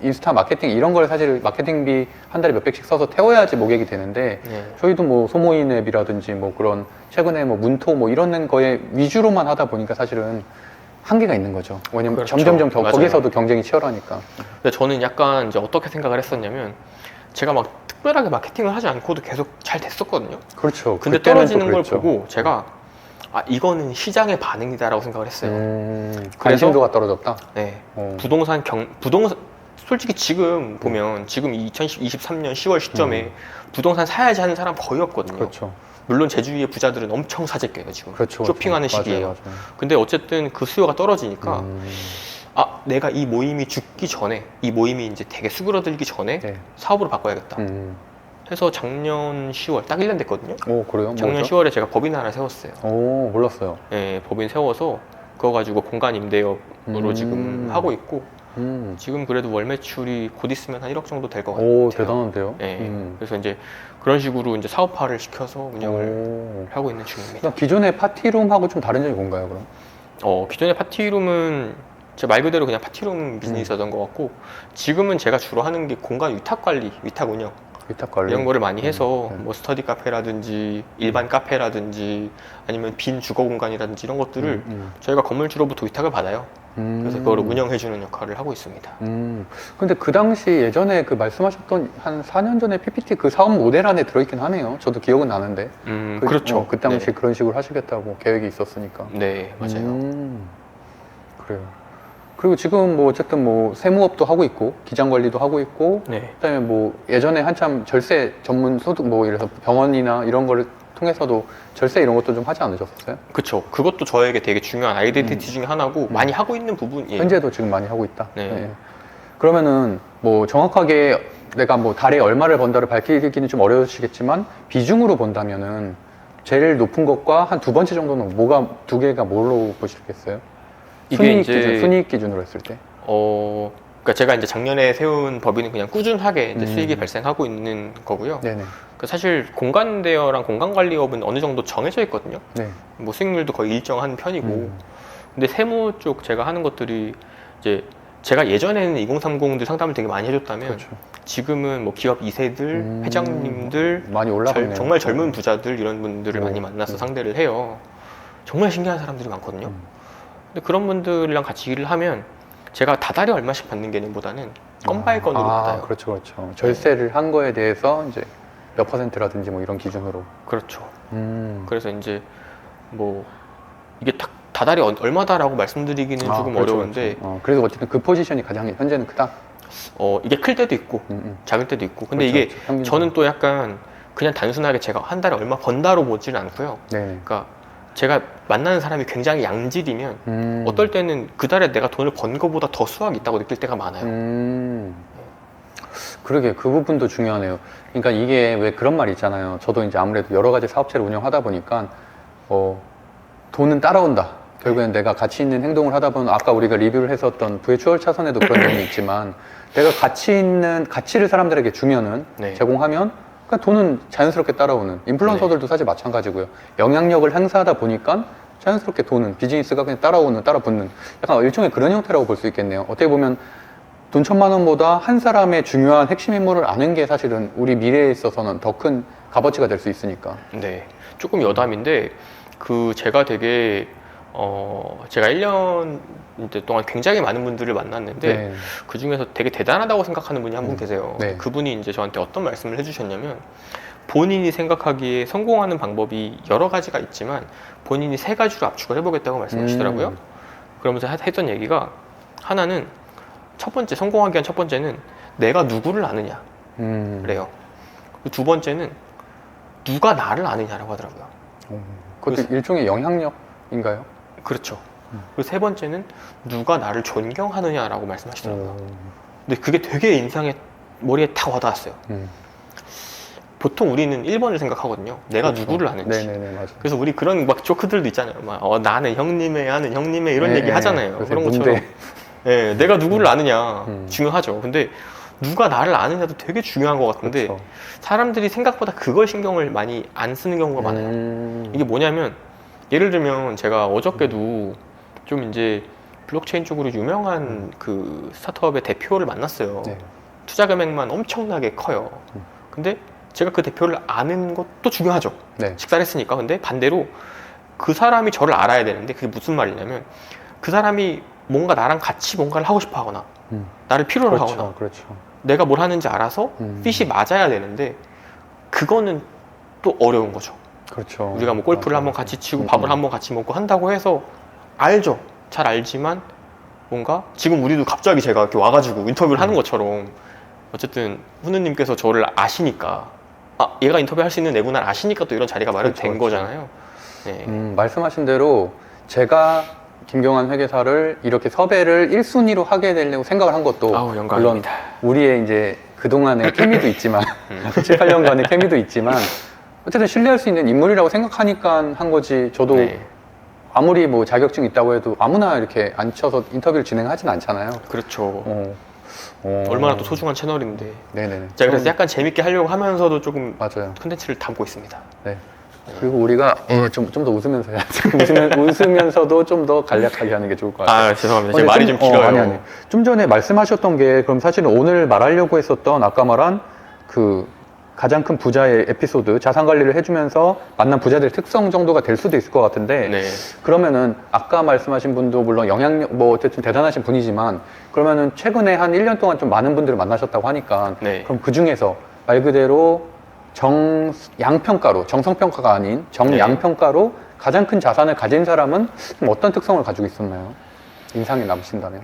인스타 마케팅 이런 걸 사실 마케팅비 한 달에 몇 백씩 써서 태워야지 모객이 되는데 네. 저희도 뭐 소모임 앱이라든지 뭐 그런 최근에 뭐 문토 뭐 이런 거에 위주로만 하다 보니까 사실은 한계가 있는 거죠. 왜냐면 그렇죠. 점점점 맞아요. 거기서도 경쟁이 치열하니까. 근데 저는 약간 이제 어떻게 생각을 했었냐면 제가 막 특별하게 마케팅을 하지 않고도 계속 잘 됐었거든요. 그렇죠. 근데 그때는 떨어지는 또 걸 그랬죠. 보고 제가 이거는 시장의 반응이다라고 생각을 했어요. 관심도가 떨어졌다. 네. 어. 부동산 솔직히 지금 보면 지금 2023년 10월 시점에 부동산 사야지 하는 사람 거의 없거든요. 그렇죠. 물론 제주위의 부자들은 엄청 사재껴요 지금. 그렇죠. 쇼핑하는 그렇죠. 시기예요. 맞아요, 맞아요. 근데 어쨌든 그 수요가 떨어지니까 내가 이 모임이 죽기 전에 이 모임이 이제 되게 수그러들기 전에 네. 사업으로 바꿔야겠다. 음. 해서 작년 10월 딱 1년 됐거든요. 오, 그래요? 작년 뭐죠? 10월에 제가 법인 하나 세웠어요. 오, 몰랐어요. 네, 법인 세워서 그거 가지고 공간 임대업으로 지금 하고 있고 지금 그래도 월 매출이 곧 있으면 한 1억 정도 될 것 같아요. 오, 대단한데요? 네, 그래서 이제 그런 식으로 이제 사업화를 시켜서 운영을 오. 하고 있는 중입니다. 그럼 기존의 파티룸하고 좀 다른 점이 뭔가요, 그럼? 기존의 파티룸은 제 말 그대로 그냥 파티룸 비즈니스였던 것 같고 지금은 제가 주로 하는 게 공간 위탁 관리, 위탁 운영 위탁 관리. 이런 거를 많이 해서 네. 뭐 스터디 카페라든지 일반 카페라든지 아니면 빈 주거 공간이라든지 이런 것들을 저희가 건물주로부터 위탁을 받아요. 그래서 그거를 운영해주는 역할을 하고 있습니다. 근데 그 당시 예전에 그 말씀하셨던 한 4년 전에 PPT 그 사업 모델 안에 들어있긴 하네요. 저도 기억은 나는데. 그렇죠. 그 당시 네. 그런 식으로 하시겠다고 계획이 있었으니까. 네, 맞아요. 그래요. 그리고 지금 뭐 어쨌든 뭐 세무업도 하고 있고 기장 관리도 하고 있고 네. 그다음에 뭐 예전에 한참 절세 전문 소득 뭐 예를 들어서 병원이나 이런 거를 통해서도 절세 이런 것도 좀 하지 않으셨어요? 그렇죠. 그것도 저에게 되게 중요한 아이덴티티 중에 하나고 많이 하고 있는 부분이에요. 현재도 지금 많이 하고 있다. 네. 그러면은 뭐 정확하게 내가 뭐 달에 얼마를 번다를 밝히기는 좀 어려우시겠지만 비중으로 본다면은 제일 높은 것과 한 두 번째 정도는 뭐가 두 개가 뭘로 보시겠어요? 순이익 기준으로 했을 때. 그러니까 제가 이제 작년에 세운 법인은 그냥 꾸준하게 이제 수익이 발생하고 있는 거고요. 네네. 사실 공간 대여랑 공간 관리업은 어느 정도 정해져 있거든요. 네. 뭐 수익률도 거의 일정한 편이고. 근데 세무 쪽 제가 하는 것들이 이제 제가 예전에는 2030들 상담을 되게 많이 해줬다면 그렇죠. 지금은 뭐 기업 2세들, 회장님들, 많이 올라갔네요. 정말 젊은 부자들 이런 분들을 많이 만나서 네. 상대를 해요. 정말 신기한 사람들이 많거든요. 근데 그런 분들이랑 같이 일을 하면 제가 다달이 얼마씩 받는 개념보다는 건 바이 건으로 받아요. 그렇죠, 그렇죠. 절세를 한 거에 대해서 이제 몇 퍼센트라든지 뭐 이런 기준으로. 그렇죠. 음. 그래서 이제 뭐 이게 다달이 얼마다라고 말씀드리기는 조금 그렇죠, 어려운데 그렇죠. 그래서 어쨌든 그 포지션이 가장 현재는 크다. 이게 클 때도 있고 작을 때도 있고. 근데 그렇죠, 이게 그렇죠. 평균적으로. 저는 또 약간 그냥 단순하게 제가 한 달에 얼마 번다로 보지는 않고요. 네. 그러니까 제가 만나는 사람이 굉장히 양질이면 어떨 때는 그 달에 내가 돈을 번 거보다 더 수확이 있다고 느낄 때가 많아요. 그러게 그 부분도 중요하네요. 그러니까 이게 왜 그런 말이 있잖아요. 저도 이제 아무래도 여러 가지 사업체를 운영하다 보니까 돈은 따라온다. 결국엔 내가 가치 있는 행동을 하다 보면 아까 우리가 리뷰를 했었던 부의 추월 차선에도 그런 내용이 있지만 내가 가치를 사람들에게 주면은 네. 제공하면 그러니까 돈은 자연스럽게 따라오는 인플루언서들도 사실 마찬가지고요. 영향력을 행사하다 보니까 자연스럽게 돈은 비즈니스가 그냥 따라붙는 약간 일종의 그런 형태라고 볼 수 있겠네요. 어떻게 보면 돈 1,000만 원보다 한 사람의 중요한 핵심 인물을 아는 게 사실은 우리 미래에 있어서는 더 큰 값어치가 될 수 있으니까. 네. 조금 여담인데 제가 되게 제가 1년 동안 굉장히 많은 분들을 만났는데 네. 그 중에서 되게 대단하다고 생각하는 분이 한 분 계세요. 네. 그분이 이제 저한테 어떤 말씀을 해주셨냐면 본인이 생각하기에 성공하는 방법이 여러 가지가 있지만 본인이 3가지로 압축을 해보겠다고 말씀하시더라고요. 그러면서 했던 얘기가 하나는 성공하기 위한 첫 번째는 내가 누구를 아느냐 그래요. 그리고 2번째는 누가 나를 아느냐라고 하더라고요. 그것도 일종의 영향력인가요? 그렇죠. 그리고 3번째는 누가 나를 존경하느냐라고 말씀하시더라고요. 근데 그게 되게 머리에 탁 와닿았어요. 보통 우리는 1번을 생각하거든요. 내가 그렇죠. 누구를 아는지. 네네네, 맞아요. 그래서 우리 그런 막 조크들도 있잖아요. 나는 형님의 아는 형님의 이런 얘기 하잖아요. 그런 것처럼. 네, 내가 누구를 아느냐 중요하죠. 근데 누가 나를 아느냐도 되게 중요한 것 같은데 그렇죠. 사람들이 생각보다 그걸 신경을 많이 안 쓰는 경우가 많아요. 이게 뭐냐면 예를 들면 제가 어저께도 좀 이제 블록체인 쪽으로 유명한 그 스타트업의 대표를 만났어요. 네. 투자 금액만 엄청나게 커요. 근데 제가 그 대표를 아는 것도 중요하죠. 네. 식사를 했으니까. 근데 반대로 그 사람이 저를 알아야 되는데 그게 무슨 말이냐면 그 사람이 뭔가 나랑 같이 뭔가를 하고 싶어 하거나 나를 필요로 그렇죠, 하거나 그렇죠. 내가 뭘 하는지 알아서 핏이 맞아야 되는데 그거는 또 어려운 거죠. 그렇죠. 우리가 뭐 골프를 한번 같이 치고 밥을 한번 같이 먹고 한다고 해서 알죠. 잘 알지만 뭔가 지금 우리도 갑자기 제가 이렇게 와가지고 인터뷰를 하는 것처럼 어쨌든 훈우님께서 저를 아시니까 얘가 인터뷰할 수 있는 애구나 아시니까 또 이런 자리가 마련된 그렇죠. 거잖아요. 네. 말씀하신 대로 제가 김경환 회계사를 이렇게 섭외를 1순위로 하게 되려고 생각을 한 것도 아우, 영광입니다. 물론 우리의 이제 그동안의 케미도 있지만 7, 8년간의 케미도 있지만 어쨌든 신뢰할 수 있는 인물이라고 생각하니까 한 거지. 저도 네. 아무리 뭐 자격증 있다고 해도 아무나 이렇게 앉혀서 인터뷰를 진행하진 않잖아요. 그렇죠. 어. 얼마나 또 소중한 채널인데. 네네네. 제가 그래서 약간 재밌게 하려고 하면서도 조금 맞아요. 콘텐츠를 담고 있습니다. 네. 그리고 우리가 좀 더 웃으면서 해야지. 웃으면서도 좀 더 간략하게 하는 게 좋을 것 같아요. 죄송합니다. 제 말이 좀 길어요. 아니. 좀 전에 말씀하셨던 게 그럼 사실은 오늘 말하려고 했었던 아까 말한 그 가장 큰 부자의 에피소드, 자산 관리를 해주면서 만난 부자들의 특성 정도가 될 수도 있을 것 같은데 네. 그러면은 아까 말씀하신 분도 물론 영향력 뭐 어쨌든 대단하신 분이지만 그러면은 최근에 한 1년 동안 좀 많은 분들을 만나셨다고 하니까 네. 그럼 그 중에서 말 그대로 정양평가로 정성평가가 아닌 정양평가로 가장 큰 자산을 가진 사람은 좀 어떤 특성을 가지고 있었나요? 인상이 남으신다면?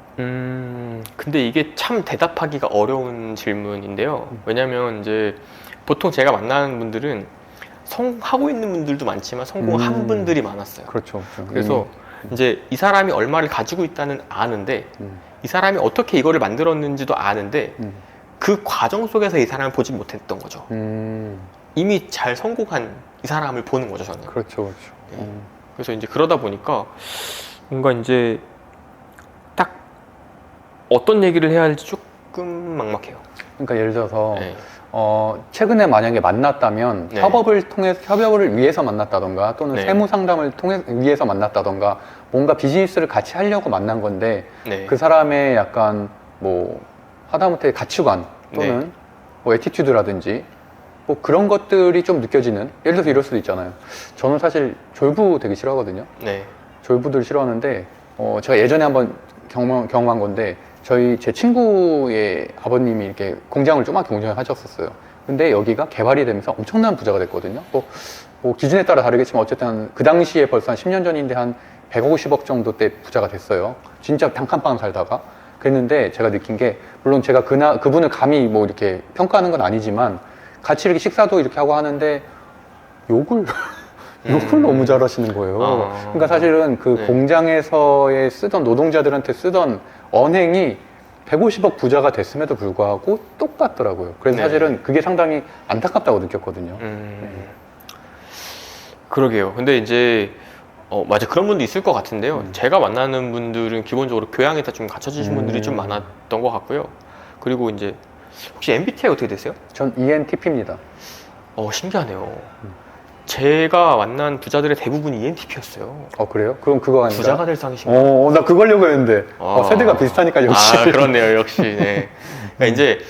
근데 이게 참 대답하기가 어려운 질문인데요. 왜냐면 이제 보통 제가 만나는 분들은 하고 있는 분들도 많지만 성공한 분들이 많았어요. 그렇죠. 그래서 이제 이 사람이 얼마를 가지고 있다는 아는데 이 사람이 어떻게 이거를 만들었는지도 아는데 그 과정 속에서 이 사람을 보지 못했던 거죠. 이미 잘 성공한 이 사람을 보는 거죠, 저는. 그렇죠, 그렇죠. 그래서 이제 그러다 보니까 뭔가 이제 딱 어떤 얘기를 해야 할지 조금 막막해요. 그러니까 예를 들어서 네. 최근에 만약에 만났다면 네. 협업을 위해서 만났다던가 또는 네. 세무 상담을 위해서 만났다던가 뭔가 비즈니스를 같이 하려고 만난 건데 네. 그 사람의 약간 뭐 하다못해 가치관 또는 네. 뭐 애티튜드라든지 뭐 그런 것들이 좀 느껴지는, 예를 들어서 이럴 수도 있잖아요. 저는 사실 졸부 되게 싫어하거든요. 네. 졸부들 싫어하는데 제가 예전에 한번 경험한 건데 제 친구의 아버님이 이렇게 공장을 조그맣게 공장을 하셨었어요. 근데 여기가 개발이 되면서 엄청난 부자가 됐거든요. 뭐 기준에 따라 다르겠지만 어쨌든 그 당시에 벌써 한 10년 전인데 한 150억 정도 때 부자가 됐어요. 진짜 단칸방 살다가. 그랬는데 제가 느낀 게, 물론 제가 그분을 감히 뭐 이렇게 평가하는 건 아니지만 같이 이렇게 식사도 이렇게 하고 하는데 욕을 너무 잘하시는 거예요. 그러니까 사실은 그 네. 공장에서의 쓰던 노동자들한테 쓰던 언행이 150억 부자가 됐음에도 불구하고 똑같더라고요. 그래서 네. 사실은 그게 상당히 안타깝다고 느꼈거든요. 그러게요. 근데 이제 맞아, 그런 분도 있을 것 같은데요. 제가 만나는 분들은 기본적으로 교양이 다 좀 갖춰지신 분들이 좀 많았던 것 같고요. 그리고 이제 혹시 MBTI 어떻게 되세요? 전 ENTP입니다. 신기하네요. 제가 만난 부자들의 대부분이 ENTP였어요. 그래요? 그럼 그거 아닌가? 부자가 될 상이신가요? 나 그걸려고 했는데. 세대가 비슷하니까 역시. 그렇네요, 역시. 네. 그러니까 이제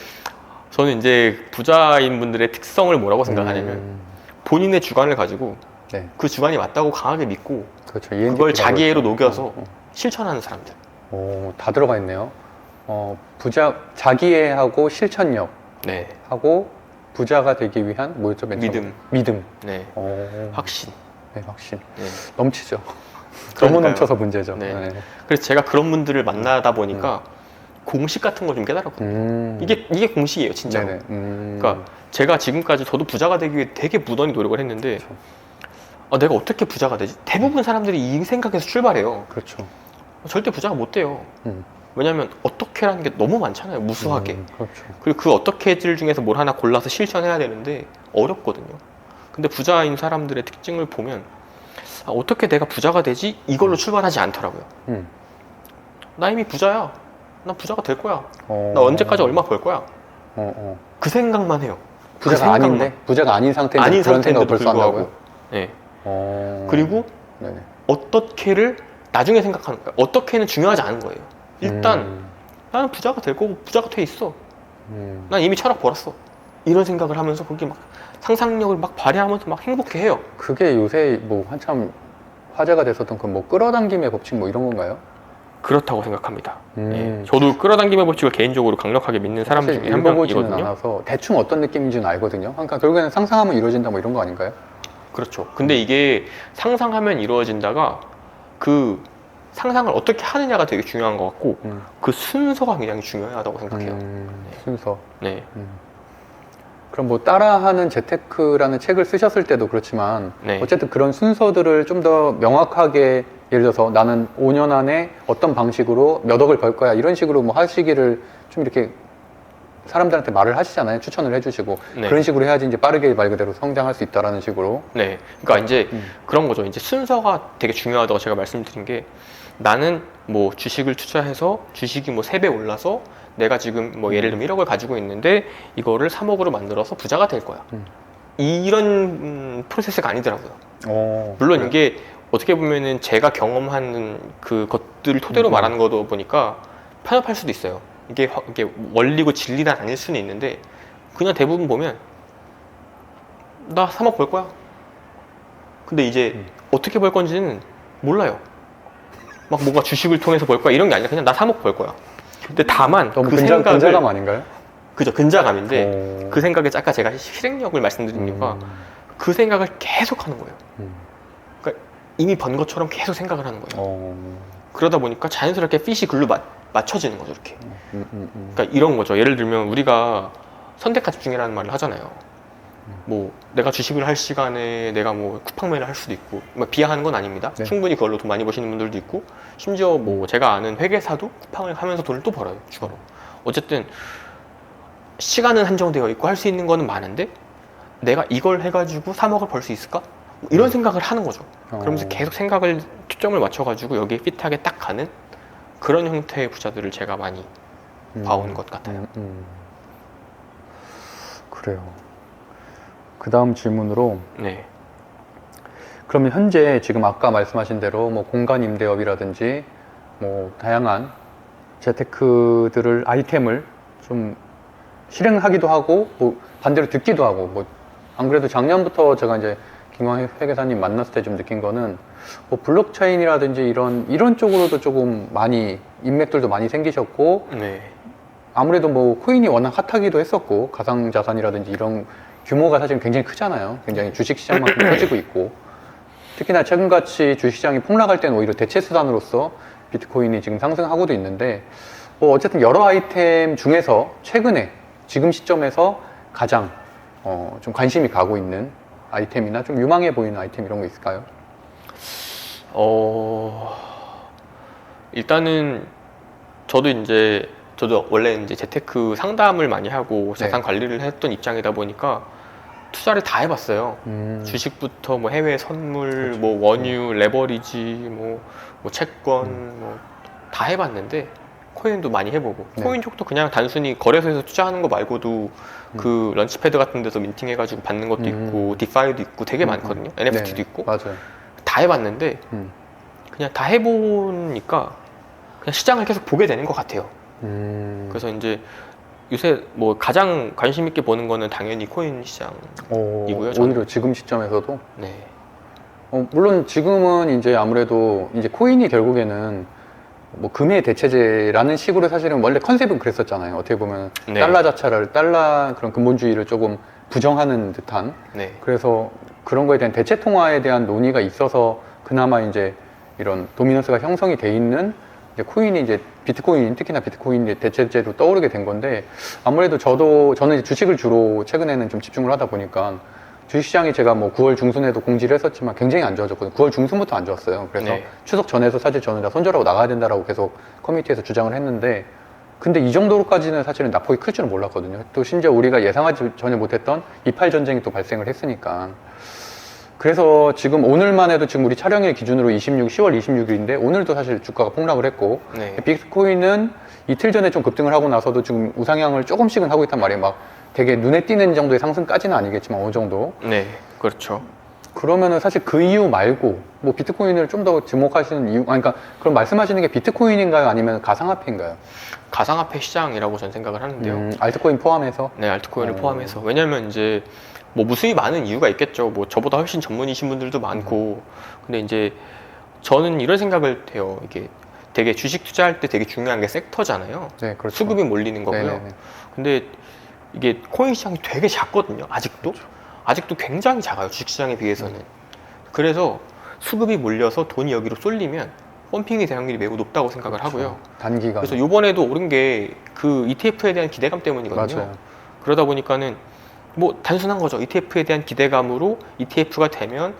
저는 이제 부자인 분들의 특성을 뭐라고 생각하냐면 본인의 주관을 가지고 네. 그 주관이 맞다고 강하게 믿고 그렇죠. 그걸 자기애로 그렇죠. 녹여서 실천하는 사람들. 다 들어가 있네요. 자기애하고 실천력 네. 하고 부자가 되기 위한 뭐였죠? 맨 처음에? 믿음. 믿음. 네. 확신. 확신. 네, 확신. 네. 넘치죠. 너무 그러니까요. 넘쳐서 문제죠. 네. 그래서 제가 그런 분들을 만나다 보니까 공식 같은 걸 좀 깨달았거든요. 이게 공식이에요, 진짜로. 네네. 그러니까 제가 지금까지 저도 부자가 되기 위해 되게 무던히 노력을 했는데 내가 어떻게 부자가 되지? 대부분 사람들이 이 생각에서 출발해요. 그렇죠. 절대 부자가 못 돼요. 왜냐하면 어떻게라는 게 너무 많잖아요, 무수하게. 그렇죠. 그리고 그 어떻게들 중에서 뭘 하나 골라서 실천해야 되는데 어렵거든요. 근데 부자인 사람들의 특징을 보면 어떻게 내가 부자가 되지? 이걸로 출발하지 않더라고요. 나 이미 부자야. 나 부자가 될 거야. 나 언제까지 얼마 벌 거야. 그 생각만 해요. 부자가 아닌데? 부자가 아닌 상태인데 아닌 그런 생각을 상태인데도 벌써 한다고요? 네. 그리고 네네. 어떻게를 나중에 생각하는 거예요. 어떻게는 중요하지 않은 거예요. 일단 나는 부자가 될 거고 부자가 돼 있어. 난 이미 천억 벌었어. 이런 생각을 하면서 거기 막 상상력을 막 발휘하면서 막 행복해해요. 그게 요새 뭐 한참 화제가 됐었던 그 뭐 끌어당김의 법칙 뭐 이런 건가요? 그렇다고 생각합니다. 네. 저도 끌어당김의 법칙을 개인적으로 강력하게 믿는 사람 중에 한 읽어보지는 명이거든요. 않아서 대충 어떤 느낌인지는 알거든요. 그러니까 결국에는 상상하면 이루어진다 뭐 이런 거 아닌가요? 그렇죠. 근데 이게 상상하면 이루어진다가 그 상상을 어떻게 하느냐가 되게 중요한 것 같고 그 순서가 굉장히 중요하다고 생각해요. 순서. 네. 그럼 뭐 따라하는 재테크라는 책을 쓰셨을 때도 그렇지만 네. 어쨌든 그런 순서들을 좀 더 명확하게, 예를 들어서 나는 5년 안에 어떤 방식으로 몇 억을 벌 거야 이런 식으로 뭐 하시기를 좀 이렇게 사람들한테 말을 하시잖아요. 추천을 해주시고. 네. 그런 식으로 해야지 이제 빠르게 말 그대로 성장할 수 있다라는 식으로. 네. 그러니까 이제 그런 거죠. 이제 순서가 되게 중요하다고 제가 말씀드린 게, 나는 뭐 주식을 투자해서 주식이 뭐 3배 올라서 내가 지금 뭐 예를 들면 1억을 가지고 있는데 이거를 3억으로 만들어서 부자가 될 거야. 이런 프로세스가 아니더라고요. 물론 이게 어떻게 보면은 제가 경험한 그 것들을 토대로 말하는 거다 보니까 편협할 수도 있어요. 이게 원리고 진리는 아닐 수는 있는데, 그냥 대부분 보면 나 3억 벌 거야. 근데 이제 어떻게 벌 건지는 몰라요. 막 뭔가 주식을 통해서 벌 거야 이런 게 아니라 그냥 나 3억 벌 거야. 근데 다만 너무 그 생각을, 근자감 아닌가요? 그죠, 근자감인데 그 생각에 아까 제가 실행력을 말씀드린 이유가 그 생각을 계속 하는 거예요. 그러니까 이미 번 것처럼 계속 생각을 하는 거예요. 그러다 보니까 자연스럽게 핏이 글로 맞춰지는 거죠, 이렇게. 그러니까 이런 거죠. 예를 들면 우리가 선택과 집중이라는 말을 하잖아요. 뭐 내가 주식을 할 시간에 내가 뭐 쿠팡맨을 할 수도 있고, 뭐 비하하는 건 아닙니다. 네. 충분히 그걸로 돈 많이 버시는 분들도 있고, 심지어 뭐 제가 아는 회계사도 쿠팡을 하면서 돈을 또 벌어요, 추가로. 어쨌든 시간은 한정되어 있고 할 수 있는 거는 많은데 내가 이걸 해가지고 3억을 벌 수 있을까? 뭐 이런 생각을 하는 거죠. 그러면서 계속 생각을 초점을 맞춰가지고 여기에 핏하게 딱 가는 그런 형태의 부자들을 제가 많이 봐온 것 같아요. 그래요. 그 다음 질문으로 네. 그러면 현재 지금 아까 말씀하신 대로 뭐 공간 임대업이라든지 뭐 다양한 재테크들을 아이템을 좀 실행하기도 하고 뭐 반대로 듣기도 하고 뭐 안 그래도 작년부터 제가 이제 김광희 회계사님 만났을 때 좀 느낀 거는 뭐 블록체인이라든지 이런 쪽으로도 조금 많이 인맥들도 많이 생기셨고 네. 아무래도 뭐 코인이 워낙 핫하기도 했었고 가상자산이라든지 이런 규모가 사실 굉장히 크잖아요. 굉장히 주식시장만큼 커지고 있고 특히나 최근같이 주식시장이 폭락할 때는 오히려 대체 수단으로서 비트코인이 지금 상승하고도 있는데 뭐 어쨌든 여러 아이템 중에서 최근에 지금 시점에서 가장 좀 관심이 가고 있는 아이템이나 좀 유망해 보이는 아이템 이런 거 있을까요? 일단은 저도 원래 이제 재테크 상담을 많이 하고 자산 네. 관리를 했던 입장이다 보니까 투자를 다 해봤어요. 주식부터 뭐 해외 선물, 그렇죠. 뭐 원유, 레버리지, 뭐 채권, 뭐 다 해봤는데 코인도 많이 해보고 네. 코인 쪽도 그냥 단순히 거래소에서 투자하는 거 말고도 그 런치패드 같은 데서 민팅해가지고 받는 것도 있고 디파이도 있고 되게 많거든요. NFT도 네. 있고 맞아요. 다 해봤는데 음. 그냥 다 해보니까 그냥 시장을 계속 보게 되는 것 같아요. 그래서 이제 요새 뭐 가장 관심 있게 보는 거는 당연히 코인 시장이고요. 저는. 오히려 지금 시점에서도 네. 물론 지금은 이제 아무래도 이제 코인이 결국에는 뭐 금의 대체제라는 식으로 사실은 원래 컨셉은 그랬었잖아요. 어떻게 보면 네. 달러 그런 근본주의를 조금 부정하는 듯한 네. 그래서 그런 거에 대한 대체 통화에 대한 논의가 있어서 그나마 이제 이런 도미넌스가 형성이 돼 있는 이제 코인이 이제 비트코인 특히나 비트코인의 대체제로 떠오르게 된 건데 아무래도 저는 이제 주식을 주로 최근에는 좀 집중을 하다 보니까 주식시장이 제가 뭐 9월 중순에도 공지를 했었지만 굉장히 안 좋아졌거든요. 9월 중순부터 안 좋았어요. 그래서 네. 추석 전에도 사실 저는 다 손절하고 나가야 된다라고 계속 커뮤니티에서 주장을 했는데 근데 이 정도로까지는 사실은 낙폭이 클 줄은 몰랐거든요. 또 심지어 우리가 예상하지 전혀 못했던 이팔 전쟁이 또 발생을 했으니까 그래서 지금 오늘만 해도 지금 우리 촬영일 기준으로 10월 26일인데 오늘도 사실 주가가 폭락을 했고 네. 비트코인은 이틀 전에 좀 급등을 하고 나서도 지금 우상향을 조금씩은 하고 있단 말이에요. 막 되게 눈에 띄는 정도의 상승까지는 아니겠지만 어느 정도. 네. 그렇죠. 그러면은 사실 그 이유 말고 뭐 비트코인을 좀 더 주목하시는 이유, 그러니까 그럼 말씀하시는 게 비트코인인가요? 아니면 가상화폐인가요? 가상화폐 시장이라고 저는 생각을 하는데요. 알트코인 포함해서? 네, 알트코인을 포함해서. 왜냐면 이제 뭐 무수히 많은 이유가 있겠죠. 뭐 저보다 훨씬 전문이신 분들도 많고. 근데 이제 저는 이런 생각을 해요. 이게 되게 주식 투자할 때 되게 중요한 게 섹터잖아요. 네, 그렇죠. 수급이 몰리는 거고요. 네네네. 근데 이게 코인 시장이 되게 작거든요. 아직도. 아직도 굉장히 작아요. 주식 시장에 비해서는. 그래서 수급이 몰려서 돈이 여기로 쏠리면 펌핑이 될 확률이 매우 높다고 생각을 하고요. 단기간. 그래서 요번에도 오른 게 그 ETF에 대한 기대감 때문이거든요. 맞아요. 그러다 보니까는 뭐 단순한 거죠. ETF에 대한 기대감으로 ETF가 되면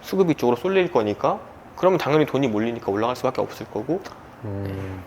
수급이 이쪽으로 쏠릴 거니까 그러면 당연히 돈이 몰리니까 올라갈 수밖에 없을 거고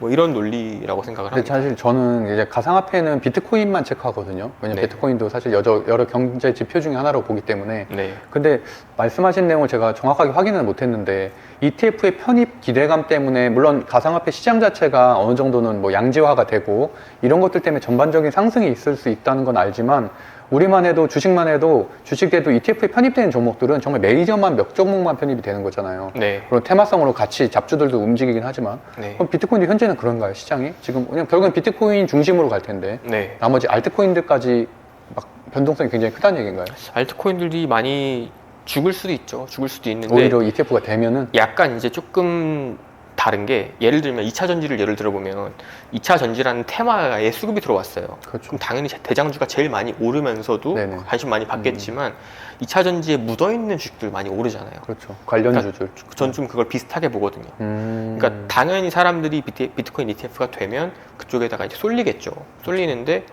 뭐 이런 논리라고 생각을 근데 합니다. 사실 저는 이제 가상화폐는 비트코인만 체크하거든요. 왜냐면 네. 비트코인도 사실 여러 경제 지표 중에 하나로 보기 때문에. 네. 근데 말씀하신 내용을 제가 정확하게 확인은 못했는데 ETF의 편입 기대감 때문에 물론 가상화폐 시장 자체가 어느 정도는 뭐 양지화가 되고 이런 것들 때문에 전반적인 상승이 있을 수 있다는 건 알지만 우리만 해도 주식에도 ETF에 편입되는 종목들은 정말 메이저만 몇 종목만 편입이 되는 거잖아요. 네. 물론 테마성으로 같이 잡주들도 움직이긴 하지만 네. 그럼 비트코인도 현재는 그런가요? 시장이? 지금 그냥 결국엔 비트코인 중심으로 갈 텐데 네. 나머지 알트코인들까지 막 변동성이 굉장히 크다는 얘기인가요? 알트코인들이 많이 죽을 수도 있죠. 죽을 수도 있는데 오히려 ETF가 되면은 약간 이제 조금 다른 게 예를 들면 2차 전지를 예를 들어보면 2차 전지라는 테마에 수급이 들어왔어요. 그렇죠. 그럼 당연히 대장주가 제일 많이 오르면서도 네네. 관심 많이 받겠지만 2차 전지에 묻어있는 주식들 많이 오르잖아요. 그렇죠. 관련주들. 전 좀 그걸 비슷하게 보거든요. 그러니까 당연히 사람들이 비트코인 ETF가 되면 그쪽에다가 이제 쏠리겠죠. 쏠리는데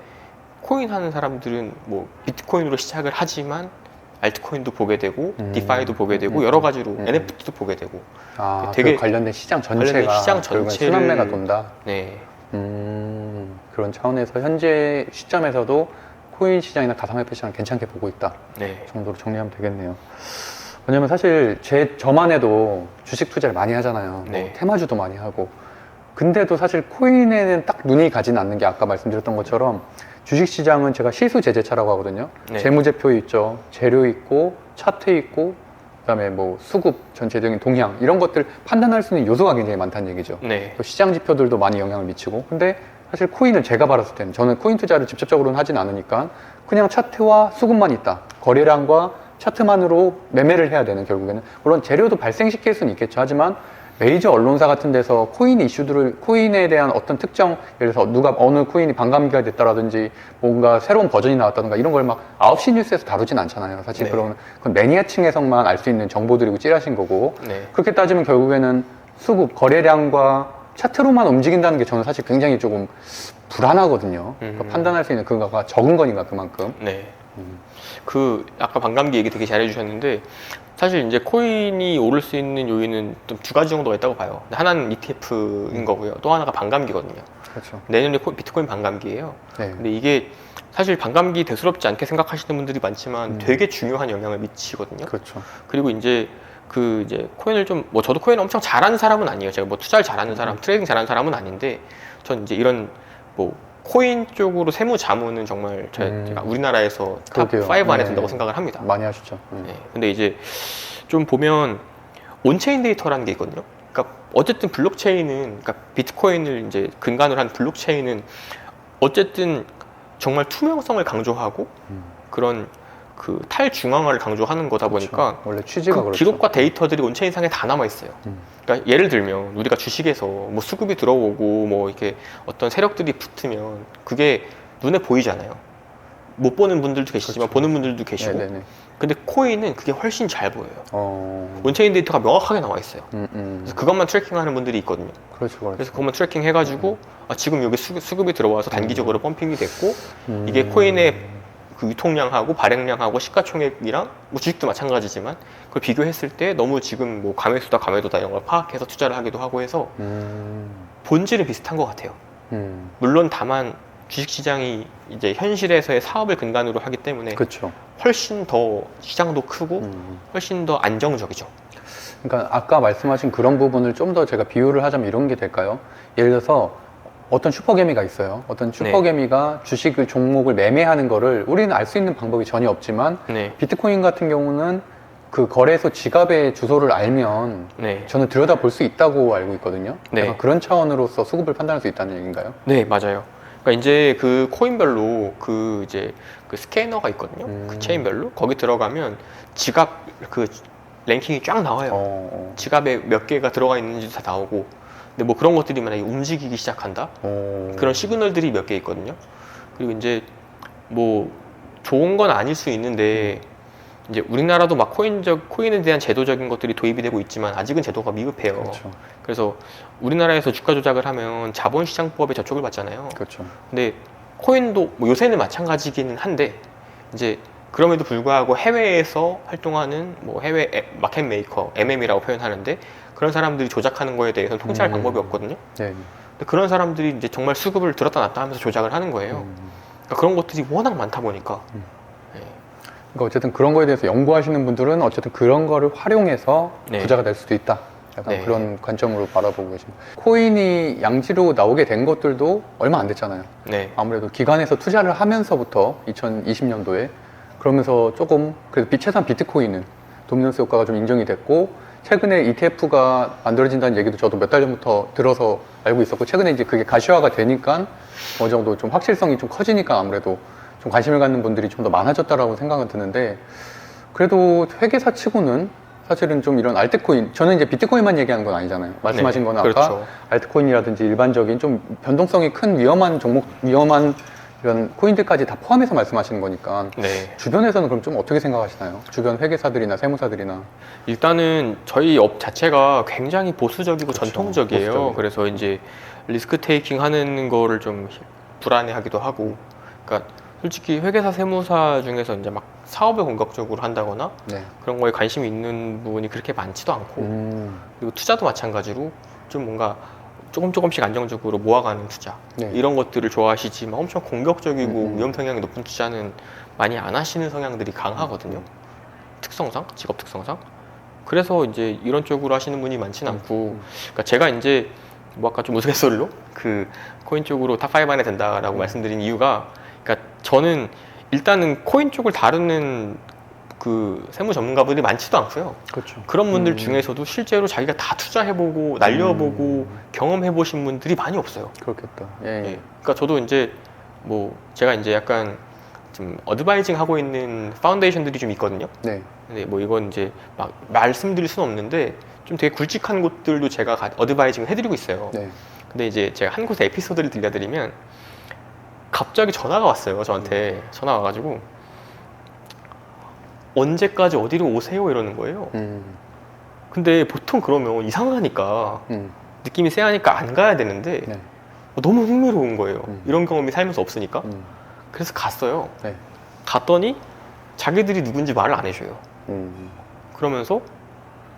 코인 하는 사람들은 뭐 비트코인으로 시작을 하지만 알트코인도 보게 되고 디파이도 보게 되고 여러 가지로 NFT도 보게 되고 되게 관련된 시장 전체가 시장 전체를... 전체를 순환매가 돈다. 네. 그런 차원에서 현재 시점에서도 코인 시장이나 가상화폐 시장 괜찮게 보고 있다. 네. 정도로 정리하면 되겠네요. 왜냐면 사실 저만 해도 주식 투자를 많이 하잖아요. 네. 뭐 테마주도 많이 하고. 근데도 사실 코인에는 딱 눈이 가진 않는 게 아까 말씀드렸던 것처럼 주식시장은 제가 시수제재차라고 하거든요. 네. 재무제표 있죠. 재료 있고 차트 있고 그다음에 뭐 수급 전체적인 동향 이런 것들 판단할 수 있는 요소가 굉장히 많다는 얘기죠. 네. 또 시장 지표들도 많이 영향을 미치고. 근데 사실 코인을 제가 받았을 때는 저는 코인 투자를 직접적으로는 하진 않으니까 그냥 차트와 수급만 있다. 거래량과 차트만으로 매매를 해야 되는 결국에는 물론 재료도 발생시킬 수는 있겠죠. 하지만 메이저 언론사 같은 데서 코인 이슈들을 코인에 대한 어떤 특정 예를 들어서 누가 어느 코인이 반감기가 됐다라든지 뭔가 새로운 버전이 나왔다든가 이런 걸 막 9시 뉴스에서 다루진 않잖아요. 사실 네. 그건 매니아층에서만 알 수 있는 정보들이고 찌라신 거고 네. 그렇게 따지면 결국에는 수급 거래량과 차트로만 움직인다는 게 저는 사실 굉장히 조금 불안하거든요. 그러니까 판단할 수 있는 그거가 적은 거니까 그만큼. 네. 그 아까 반감기 얘기 되게 잘해 주셨는데 사실 이제 코인이 오를 수 있는 요인은 좀 두 가지 정도가 있다고 봐요. 하나는 ETF인 거고요. 또 하나가 반감기거든요. 그렇죠. 내년에 비트코인 반감기예요. 네. 근데 이게 사실 반감기 대수롭지 않게 생각하시는 분들이 많지만 되게 중요한 영향을 미치거든요. 그렇죠. 그리고 이제 이제 코인을 좀 뭐 저도 코인을 엄청 잘하는 사람은 아니에요. 제가 뭐 투자를 잘하는 사람, 트레이딩 잘하는 사람은 아닌데 전 이제 이런 뭐 코인 쪽으로 세무 자문은 정말 제가 우리나라에서 탑 그러게요. 5 안에 네. 든다고 생각을 합니다. 많이 하시죠. 네. 근데 이제 좀 보면 온체인 데이터라는 게 있거든요. 그러니까 어쨌든 블록체인은 그러니까 비트코인을 이제 근간으로 한 블록체인은 어쨌든 정말 투명성을 강조하고 그런 그 탈중앙화를 강조하는 거다 보니까 그렇죠. 원래 취지가 그 그렇죠. 기록과 데이터들이 온체인상에 다 남아 있어요. 그러니까 예를 들면 우리가 주식에서 뭐 수급이 들어오고 뭐 이렇게 어떤 세력들이 붙으면 그게 눈에 보이잖아요. 못 보는 분들도 계시지만 그렇죠. 보는 분들도 계시고. 네네네. 근데 코인은 그게 훨씬 잘 보여요. 어. 온체인 데이터가 명확하게 나와 있어요. 그래서 그것만 트래킹하는 분들이 있거든요. 그렇죠, 그렇죠. 그래서 그것만 트래킹 해가지고 아, 지금 여기 수급이 들어와서 단기적으로 펌핑이 됐고 이게 코인의 그 유통량하고 발행량하고 시가총액이랑 뭐 주식도 마찬가지지만 그걸 비교했을 때 너무 지금 뭐 감매수다 이런 걸 파악해서 투자를 하기도 하고 해서 본질은 비슷한 것 같아요. 물론 다만 주식시장이 이제 현실에서의 사업을 근간으로 하기 때문에 그렇죠. 훨씬 더 시장도 크고 훨씬 더 안정적이죠. 그러니까 아까 말씀하신 그런 부분을 좀 더 제가 비유를 하자면 이런 게 될까요? 예를 들어서 어떤 슈퍼개미가 있어요. 어떤 슈퍼개미가 주식을 종목을 매매하는 거를 우리는 알 수 있는 방법이 전혀 없지만 네. 비트코인 같은 경우는 그 거래소 지갑의 주소를 알면 네. 저는 들여다 볼 수 있다고 알고 있거든요. 네. 약간 그런 차원으로서 수급을 판단할 수 있다는 얘기인가요? 네, 맞아요. 그러니까 이제 그 코인별로 그 이제 그 스캐너가 있거든요. 그 체인별로 거기 들어가면 지갑 그 랭킹이 쫙 나와요. 지갑에 몇 개가 들어가 있는지도 다 나오고. 근데 뭐 그런 것들이 만약에 움직이기 시작한다. 그런 시그널들이 몇 개 있거든요. 그리고 이제 뭐 좋은 건 아닐 수 있는데 이제 우리나라도 막 코인에 대한 제도적인 것들이 도입이 되고 있지만 아직은 제도가 미흡해요. 그렇죠. 그래서 우리나라에서 주가 조작을 하면 자본시장법에 저촉을 받잖아요. 그렇죠. 근데 코인도 뭐 요새는 마찬가지기는 한데 이제 그럼에도 불구하고 해외에서 활동하는 뭐 해외 마켓 메이커 MM이라고 표현하는데 그런 사람들이 조작하는 거에 대해서는 통제할 방법이 없거든요. 네. 근데 그런 사람들이 이제 정말 수급을 들었다 놨다 하면서 조작을 하는 거예요. 그러니까 그런 것들이 워낙 많다 보니까 그러니까 어쨌든 그런 거에 대해서 연구하시는 분들은 어쨌든 그런 거를 활용해서 네. 부자가 될 수도 있다. 약간 네. 그런 관점으로 바라보고 계십니다. 코인이 양지로 나오게 된 것들도 얼마 안 됐잖아요. 네. 아무래도 기관에서 투자를 하면서부터 2020년도에 그러면서 조금 그래도 최소한 비트코인은 도미넌스 효과가 좀 인정이 됐고 최근에 ETF가 만들어진다는 얘기도 저도 몇 달 전부터 들어서 알고 있었고 최근에 이제 그게 가시화가 되니까 어느 정도 좀 확실성이 좀 커지니까 아무래도 좀 관심을 갖는 분들이 좀 더 많아졌다라고 생각은 드는데 그래도 회계사 치고는 사실은 좀 이런 알트코인 저는 이제 비트코인만 얘기하는 건 아니잖아요. 말씀하신 네, 거는 아까 그렇죠. 알트코인이라든지 일반적인 좀 변동성이 큰 위험한 종목 위험한 이런 코인들까지 다 포함해서 말씀하시는 거니까 네. 주변에서는 그럼 좀 어떻게 생각하시나요? 주변 회계사들이나 세무사들이나 일단은 저희 업 자체가 굉장히 보수적이고 그렇죠. 전통적이에요. 보수적이고. 그래서 이제 리스크 테이킹 하는 거를 좀 불안해하기도 하고, 그러니까 솔직히 회계사 세무사 중에서 이제 막 사업을 공격적으로 한다거나 네. 그런 거에 관심이 있는 부분이 그렇게 많지도 않고, 그리고 투자도 마찬가지로 좀 뭔가 조금씩 안정적으로 모아가는 투자 네. 이런 것들을 좋아하시지만 엄청 공격적이고 위험 성향이 높은 투자는 많이 안 하시는 성향들이 강하거든요. 특성상, 직업 특성상. 그래서 이제 이런 쪽으로 하시는 분이 많지는 않고, 그러니까 제가 이제 뭐 아까 좀 우스갯소리로 그 코인 쪽으로 탑5 안에 든다라고 말씀드린 이유가, 그러니까 저는 일단은 코인 쪽을 다루는 그 세무 전문가분들이 많지도 않고요. 그렇죠. 그런 분들 중에서도 실제로 자기가 다 투자해보고 날려보고 경험해보신 분들이 많이 없어요. 그렇겠다. 예. 예. 그러니까 저도 이제 뭐 제가 이제 약간 좀 어드바이징 하고 있는 파운데이션들이 좀 있거든요. 네. 근데 뭐 이건 이제 막 말씀드릴 수는 없는데 좀 되게 굵직한 곳들도 제가 어드바이징을 해드리고 있어요. 네. 근데 이제 제가 한 곳의 에피소드를 들려드리면 갑자기 전화가 왔어요. 저한테 전화 와가지고 언제까지 어디로 오세요 이러는 거예요. 근데 보통 그러면 이상하니까 느낌이 쎄하니까 안 가야 되는데 네. 너무 흥미로운 거예요. 이런 경험이 살면서 없으니까. 그래서 갔어요. 네. 갔더니 자기들이 누군지 말을 안 해줘요. 그러면서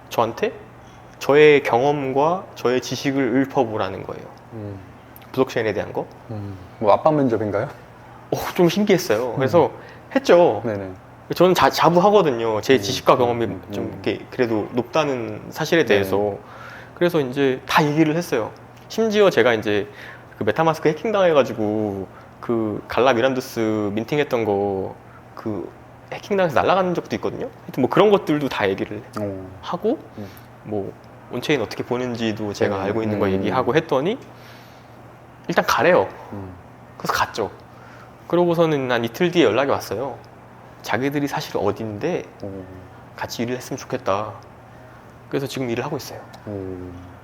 저한테 저의 경험과 저의 지식을 읊어보라는 거예요. 블록체인에 대한 거. 뭐 압박 면접인가요? 좀 신기했어요. 그래서 했죠. 네네. 저는 자부하거든요. 제 지식과 경험이 좀 음. 이렇게 그래도 높다는 사실에 대해서. 그래서 이제 다 얘기를 했어요. 심지어 제가 이제 그 메타마스크 해킹 당해가지고 그 갈라 미란두스 민팅했던 거 그 해킹 당해서 날아가는 적도 있거든요. 하여튼 뭐 그런 것들도 다 얘기를 하고 뭐 온체인 어떻게 보는지도 제가 알고 있는 거 얘기하고 했더니 일단 가래요. 그래서 갔죠. 그러고서는 한 이틀 뒤에 연락이 왔어요. 자기들이 사실 어딘데 같이 일을 했으면 좋겠다. 그래서 지금 일을 하고 있어요.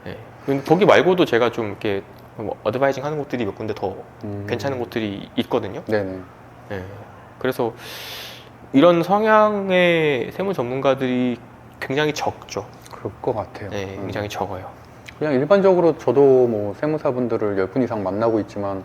네. 근데 거기 말고도 제가 좀 이렇게 뭐 어드바이징 하는 곳들이 몇 군데 더 괜찮은 곳들이 있거든요. 네네. 네. 그래서 이런 성향의 세무 전문가들이 굉장히 적죠. 그럴 것 같아요. 네, 굉장히 적어요. 그냥 일반적으로 저도 뭐 세무사분들을 10분 이상 만나고 있지만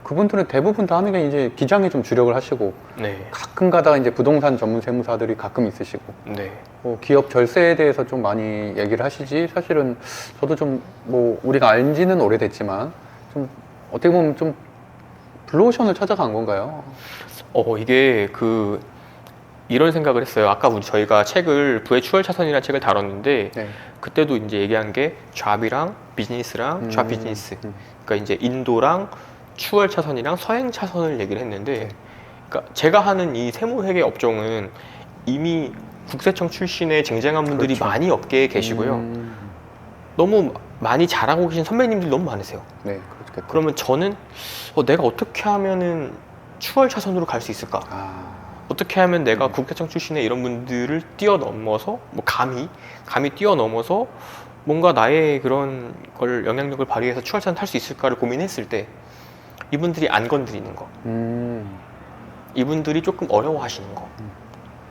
그분들은 대부분 다 하는 게 이제 기장에 좀 주력을 하시고 네. 가끔 가다가 이제 부동산 전문 세무사들이 가끔 있으시고 네. 뭐 기업 절세에 대해서 좀 많이 얘기를 하시지 사실은 저도 좀 뭐 우리가 알지는 오래됐지만 좀 어떻게 보면 좀 블루오션을 찾아간 건가요? 이게 이런 생각을 했어요. 아까 저희가 책을 부의 추월 차선이라는 책을 다뤘는데 네. 그때도 이제 얘기한 게 잡이랑 비즈니스랑 잡 비즈니스. 그러니까 이제 인도랑 추월 차선이랑 서행 차선을 얘기를 했는데, 그러니까 제가 하는 이 세무회계 업종은 이미 국세청 출신의 쟁쟁한 분들이 그렇죠. 많이 업계에 계시고요. 너무 많이 잘하고 계신 선배님들이 너무 많으세요. 네, 그렇겠다. 그러면 저는 내가 어떻게 하면은 추월 차선으로 갈 수 있을까? 어떻게 하면 내가 국세청 출신의 이런 분들을 뛰어넘어서 뭐 감히 뛰어넘어서 뭔가 나의 그런 걸 영향력을 발휘해서 추월차선 탈 수 있을까를 고민했을 때 이분들이 안 건드리는 거, 이분들이 조금 어려워하시는 거,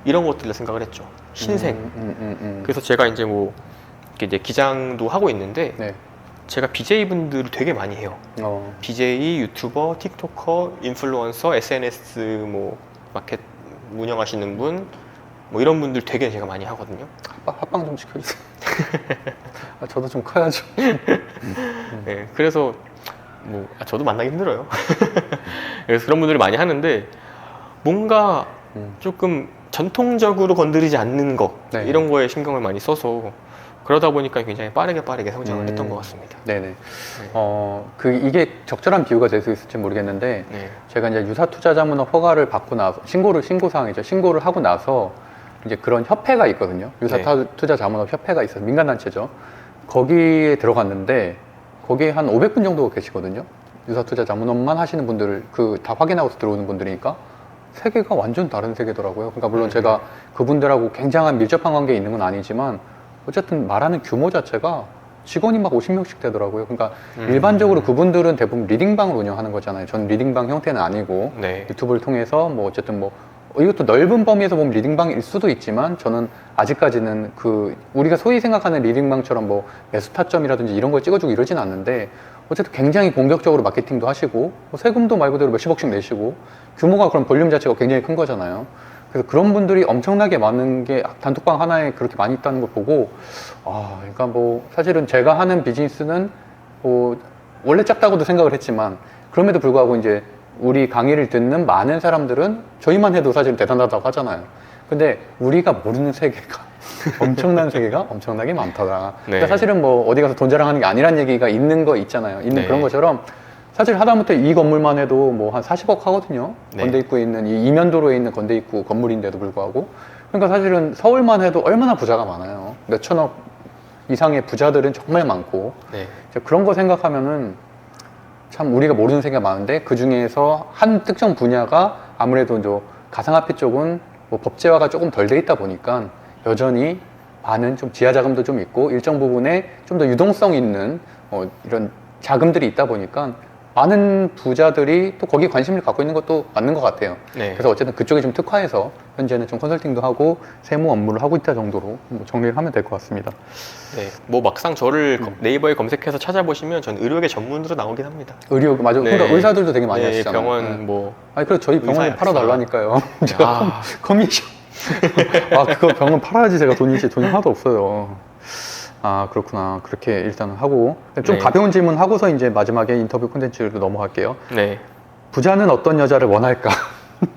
이런 것들을 생각을 했죠. 신생. 그래서 제가 이제 뭐 이렇게 이제 기장도 하고 있는데 네. 제가 BJ 분들을 되게 많이 해요. BJ, 유튜버, 틱토커, 인플루언서, SNS 뭐 마켓 운영하시는 분, 뭐 이런 분들 되게 제가 많이 하거든요. 합방 좀 시켜주세요. 저도 좀 커야죠. 네, 그래서 뭐 저도 만나기 힘들어요. 그래서 그런 분들을 많이 하는데 뭔가 조금 전통적으로 건드리지 않는 거, 네. 이런 거에 신경을 많이 써서 그러다 보니까 굉장히 빠르게 성장을 했던 것 같습니다. 네네. 이게 적절한 비유가 될 수 있을지 모르겠는데, 네. 제가 이제 유사투자자문업 허가를 받고 나서, 신고사항이죠. 신고를 하고 나서, 이제 그런 협회가 있거든요. 유사투자자문업 협회가 있어서, 민간단체죠. 거기에 들어갔는데, 거기에 한 500분 정도 계시거든요. 유사투자자문업만 하시는 분들, 다 확인하고서 들어오는 분들이니까, 세계가 완전 다른 세계더라고요. 그러니까 물론 제가 그분들하고 굉장한 밀접한 관계에 있는 건 아니지만, 어쨌든 말하는 규모 자체가 직원이 막 50명씩 되더라고요. 그러니까 일반적으로 그분들은 대부분 리딩방을 운영하는 거잖아요. 저는 리딩방 형태는 아니고 네. 유튜브를 통해서 뭐 어쨌든 뭐 이것도 넓은 범위에서 보면 리딩방일 수도 있지만 저는 아직까지는 우리가 소위 생각하는 리딩방처럼 뭐 매수 타점이라든지 이런 걸 찍어주고 이러진 않는데 어쨌든 굉장히 공격적으로 마케팅도 하시고 뭐 세금도 말 그대로 몇십억씩 내시고 규모가 그런 볼륨 자체가 굉장히 큰 거잖아요. 그래서 그런 분들이 엄청나게 많은 게 단톡방 하나에 그렇게 많이 있다는 걸 보고 그러니까 뭐 사실은 제가 하는 비즈니스는 뭐 원래 작다고도 생각을 했지만 그럼에도 불구하고 이제 우리 강의를 듣는 많은 사람들은 저희만 해도 사실 대단하다고 하잖아요. 근데 우리가 모르는 세계가 엄청난 세계가 엄청나게 많더라. 네. 그러니까 사실은 뭐 어디 가서 돈 자랑하는 게 아니란 얘기가 있는 거 있잖아요. 있는 네. 그런 것처럼 사실 하다못해 이 건물만 해도 뭐 한 40억 하거든요. 네. 건대 입구에 있는 이 이면도로에 있는 건대 입구 건물인데도 불구하고. 그러니까 사실은 서울만 해도 얼마나 부자가 많아요. 몇 천억 이상의 부자들은 정말 많고. 네. 이제 그런 거 생각하면은 참 우리가 모르는 세계가 많은데 그 중에서 한 특정 분야가 아무래도 이제 가상화폐 쪽은 뭐 법제화가 조금 덜 돼 있다 보니까 여전히 많은 좀 지하 자금도 좀 있고 일정 부분에 좀 더 유동성 있는 이런 자금들이 있다 보니까 많은 부자들이 또 거기에 관심을 갖고 있는 것도 맞는 것 같아요. 네. 그래서 어쨌든 그쪽에 좀 특화해서 현재는 좀 컨설팅도 하고 세무 업무를 하고 있다 정도로 뭐 정리를 하면 될 것 같습니다. 네. 뭐 막상 저를 네이버에 검색해서 찾아보시면 전 의료계 전문으로 나오긴 합니다. 의료 맞아. 네. 그러니까 의사들도 되게 많이 네, 하시잖아요. 병원 네. 뭐 아니 그래 저희 병원에 의사, 팔아달라니까요. 제가 아. 커미션. 아 그거 병원 팔아야지 제가 돈이 하나도 없어요. 아 그렇구나. 그렇게 일단 하고 좀 네. 가벼운 질문 하고서 이제 마지막에 인터뷰 콘텐츠로 넘어갈게요. 네. 부자는 어떤 여자를 원할까?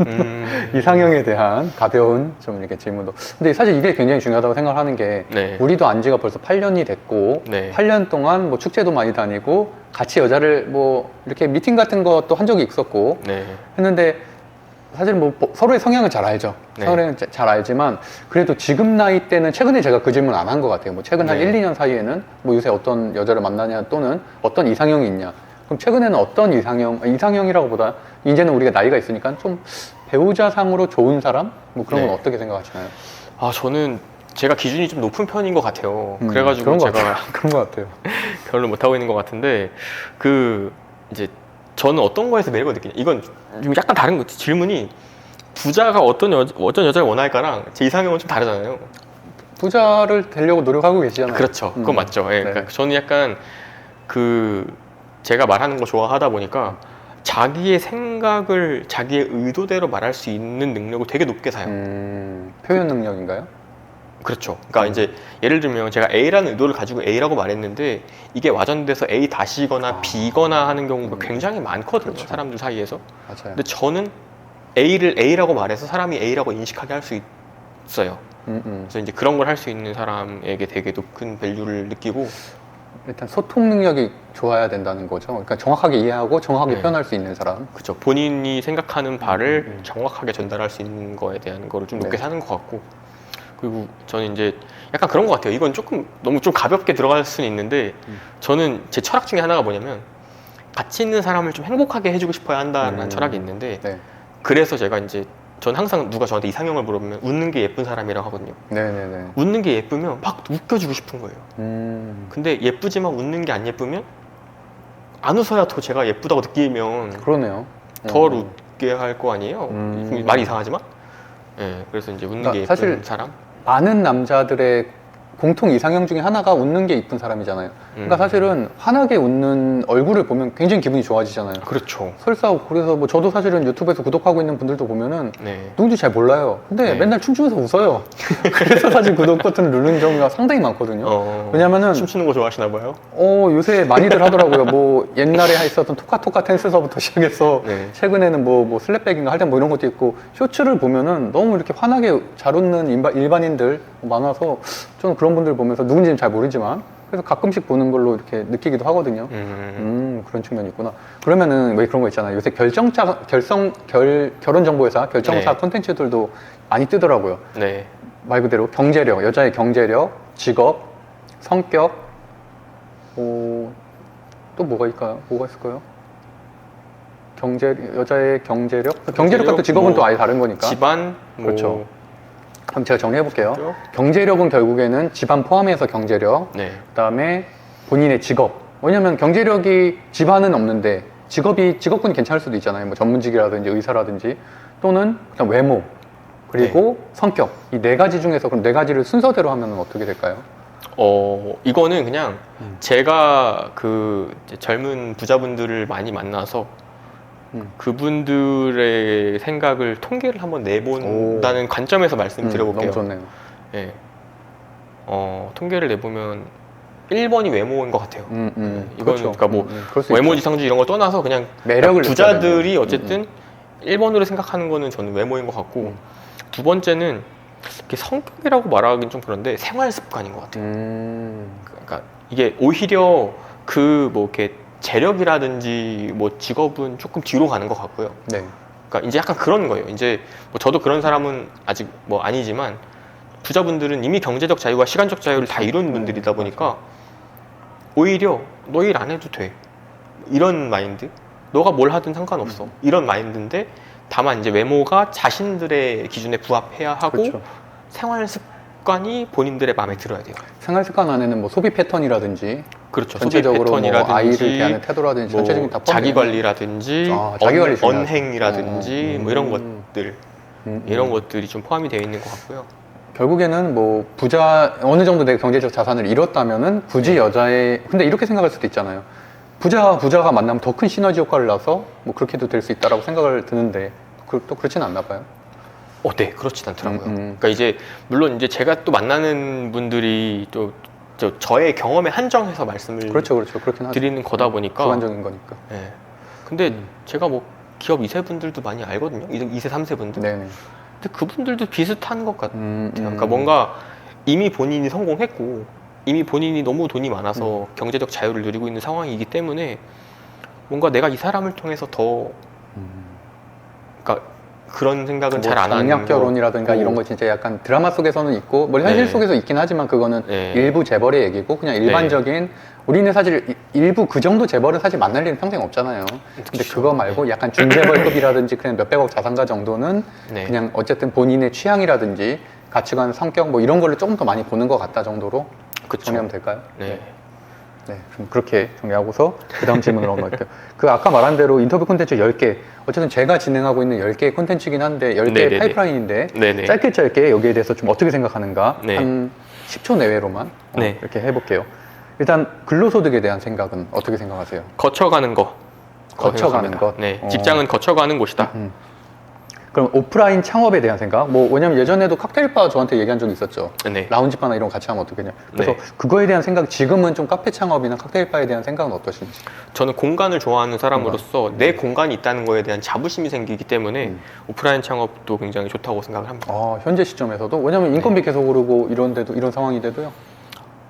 음. 이상형에 대한 가벼운 좀 이렇게 질문도. 근데 사실 이게 굉장히 중요하다고 생각하는 게 네. 우리도 안 지가 벌써 8년이 됐고 네. 8년 동안 뭐 축제도 많이 다니고 같이 여자를 뭐 이렇게 미팅 같은 것도 한 적이 있었고 네. 했는데 사실 뭐 서로의 성향을 잘 알죠. 네. 서로는 잘 알지만 그래도 지금 나이 때는 최근에 제가 그 질문 안 한 것 같아요. 뭐 최근 한 네. 1, 2년 사이에는 뭐 요새 어떤 여자를 만나냐 또는 어떤 이상형이 있냐. 그럼 최근에는 어떤 이상형이라고 보다 이제는 우리가 나이가 있으니까 좀 배우자상으로 좋은 사람? 뭐 그런 건 네. 어떻게 생각하시나요? 아, 저는 제가 기준이 좀 높은 편인 것 같아요. 그래가지고 그런 것 제가 같아요. 그런 것 같아요. 결론을 못 하고 있는 것 같은데 이제 저는 어떤 거에서 매력을 느끼냐. 이건 좀 약간 다른 거 질문이 부자가 어떤 여자를 원할까랑 제 이상형은 좀 다르잖아요. 부자를 되려고 노력하고 계시잖아요. 그렇죠. 그건 맞죠. 예, 네. 그러니까 저는 약간 제가 말하는 거 좋아하다 보니까 자기의 생각을 자기의 의도대로 말할 수 있는 능력을 되게 높게 사요. 표현 능력인가요? 그렇죠. 그러니까 이제 예를 들면 제가 A라는 의도를 가지고 A라고 말했는데 이게 와전돼서 A 다시거나 B거나 하는 경우가 굉장히 많거든요. 그렇죠. 사람들 사이에서. 맞아요. 근데 저는 A를 A라고 말해서 사람이 A라고 인식하게 할 수 있어요. 그래서 이제 그런 걸 할 수 있는 사람에게 되게 높은 밸류를 느끼고 일단 소통 능력이 좋아야 된다는 거죠. 그러니까 정확하게 이해하고 정확하게 네. 표현할 수 있는 사람. 그렇죠. 본인이 생각하는 바를 정확하게 전달할 수 있는 거에 대한 거를 좀 높게 네. 사는 것 같고 그리고 저는 이제 약간 그런 것 같아요. 이건 조금 너무 좀 가볍게 들어갈 수는 있는데 저는 제 철학 중에 하나가 뭐냐면 같이 있는 사람을 좀 행복하게 해주고 싶어야 한다는 철학이 있는데 네. 그래서 제가 이제 전 항상 누가 저한테 이상형을 물어보면 웃는 게 예쁜 사람이라고 하거든요. 네네네. 웃는 게 예쁘면 막 웃겨주고 싶은 거예요. 근데 예쁘지만 웃는 게 안 예쁘면 안 웃어야 더 제가 예쁘다고 느끼면 그러네요. 덜 웃게 할 거 아니에요. 말이 이상하지만. 네, 그래서 이제 웃는 그러니까 게 예쁜 사실 사람. 많은 남자들의 공통 이상형 중에 하나가 웃는 게 이쁜 사람이잖아요. 그러니까 사실은 환하게 웃는 얼굴을 보면 굉장히 기분이 좋아지잖아요. 그렇죠. 설사하고 그래서 뭐 저도 사실은 유튜브에서 구독하고 있는 분들도 보면은 네. 누군지 잘 몰라요. 근데 네. 맨날 춤추면서 웃어요. 그래서 사실 구독 버튼을 누르는 경우가 상당히 많거든요. 왜냐면은 춤추는 거 좋아하시나 봐요. 요새 많이들 하더라고요. 뭐 옛날에 있었던 토카토카 댄스서부터 시작해서 네. 최근에는 뭐 슬랩백인가 할 때 뭐 이런 것도 있고 쇼츠를 보면은 너무 이렇게 환하게 잘 웃는 일반인들 많아서 저는 그런 분들 보면서 누군지는 잘 모르지만 그래서 가끔씩 보는 걸로 이렇게 느끼기도 하거든요. 그런 측면이 있구나. 그러면은 왜 그런 거 있잖아요. 요새 결혼 정보회사 결정사 네. 콘텐츠들도 많이 뜨더라고요. 네. 말 그대로 경제력, 여자의 경제력, 직업, 성격, 또 뭐가 있을까요? 여자의 경제력과 또 직업은 뭐 또 아예 다른 거니까. 집안, 그렇죠. 그럼 제가 정리해 볼게요. 그렇죠. 경제력은 결국에는 집안 포함해서 경제력, 네. 그다음에 본인의 직업. 왜냐면 경제력이 집안은 없는데 직업군이 괜찮을 수도 있잖아요. 뭐 전문직이라든지 의사라든지 또는 그냥 외모 그리고 성격. 이 네 가지 중에서 그럼 네 가지를 순서대로 하면 어떻게 될까요? 이거는 그냥 제가 이제 젊은 부자분들을 많이 만나서 그분들의 생각을 통계를 한번 내본다는 관점에서 말씀드려볼게요. 너무 좋네요. 예. 통계를 내보면 1번이 외모인 것 같아요. 이건 그렇죠. 그러니까 뭐 그럴 수 외모 있죠. 지상주의 이런 거 떠나서 그냥 매력을 부자들이 느껴야 어쨌든 1번으로 생각하는 거는 저는 외모인 것 같고 두 번째는 이렇게 성격이라고 말하기는 좀 그런데 생활 습관인 것 같아요. 그러니까 이게 오히려 이렇게 재력이라든지 뭐 직업은 조금 뒤로 가는 것 같고요. 네. 그러니까 이제 약간 그런 거예요. 이제 뭐 저도 그런 사람은 아직 뭐 아니지만 부자분들은 이미 경제적 자유와 시간적 자유를 다 이룬 분들이다 보니까 오히려 너 일 안 해도 돼. 이런 마인드. 너가 뭘 하든 상관없어. 이런 마인드인데 다만 이제 외모가 자신들의 기준에 부합해야 하고 그렇죠. 생활 습관이 본인들의 마음에 들어야 돼요. 생활 습관 안에는 뭐 소비 패턴이라든지 그렇죠. 전체적으로 소비 패턴이라든지 뭐 아이를 대하는 태도라든지 뭐 전체적인 다 자기 포함돼요. 관리라든지 자기 관리 중요하죠. 언행이라든지 뭐 이런 것들 이런 것들이 좀 포함이 되어 있는 것 같고요. 결국에는 뭐 부자 어느 정도 내 경제적 자산을 잃었다면은 굳이 여자의 근데 이렇게 생각할 수도 있잖아요. 부자가 만나면 더 큰 시너지 효과를 나서 뭐 그렇게도 될 수 있다라고 생각을 드는데 또 그렇진 않나 봐요. 네, 그렇진 않더라고요. 그러니까 이제 물론 이제 제가 또 만나는 분들이 또 저의 경험에 한정해서 말씀을 그렇죠. 그렇긴 하죠. 드리는 거다 보니까 주관적인 거니까. 네. 근데 제가 뭐 기업 2세 분들도 많이 알거든요. 2세, 3세 분들. 네네. 근데 그분들도 비슷한 것 같아요. 그러니까 뭔가 이미 본인이 성공했고 이미 본인이 너무 돈이 많아서 경제적 자유를 누리고 있는 상황이기 때문에 뭔가 내가 이 사람을 통해서 더 그러니까 그런 생각은 잘 안 하는 정략 결혼이라든가 거고. 이런 거 진짜 약간 드라마 속에서는 있고 뭐 현실 네. 속에서 있긴 하지만 그거는 네. 일부 재벌의 얘기고 그냥 일반적인 우리는 사실 일부 그 정도 재벌은 사실 만날 일은 평생 없잖아요. 근데 그렇죠. 그거 말고 약간 준재벌급이라든지 그냥 몇백억 자산가 정도는 네. 그냥 어쨌든 본인의 취향이라든지 가치관, 성격 뭐 이런 거를 조금 더 많이 보는 것 같다 정도로 그쵸. 정리하면 될까요? 네. 네, 좀 그렇게 정리하고서 그 다음 질문으로 넘어갈게요. 그 아까 말한 대로 인터뷰 콘텐츠 10개, 어쨌든 제가 진행하고 있는 10개의 콘텐츠긴 한데 10개의 네네네. 파이프라인인데 네네. 짧게 여기에 대해서 좀 어떻게 생각하는가 네. 한 10초 내외로만 네. 이렇게 해볼게요. 일단 근로소득에 대한 생각은 어떻게 생각하세요? 거쳐가는 거. 거쳐가는 것? 네. 직장은 거쳐가는 곳이다. 그럼 오프라인 창업에 대한 생각? 뭐 왜냐면 예전에도 칵테일바 저한테 얘기한 적이 있었죠. 네. 라운지바나 이런 거 같이 하면 어떻겠냐. 그래서 네. 그거에 대한 생각, 지금은 좀 카페 창업이나 칵테일바에 대한 생각은 어떠신지? 저는 공간을 좋아하는 사람으로서 내 공간이 있다는 거에 대한 자부심이 생기기 때문에 오프라인 창업도 굉장히 좋다고 생각을 합니다. 현재 시점에서도? 왜냐면 인건비 계속 오르고 이런 상황이 돼도요.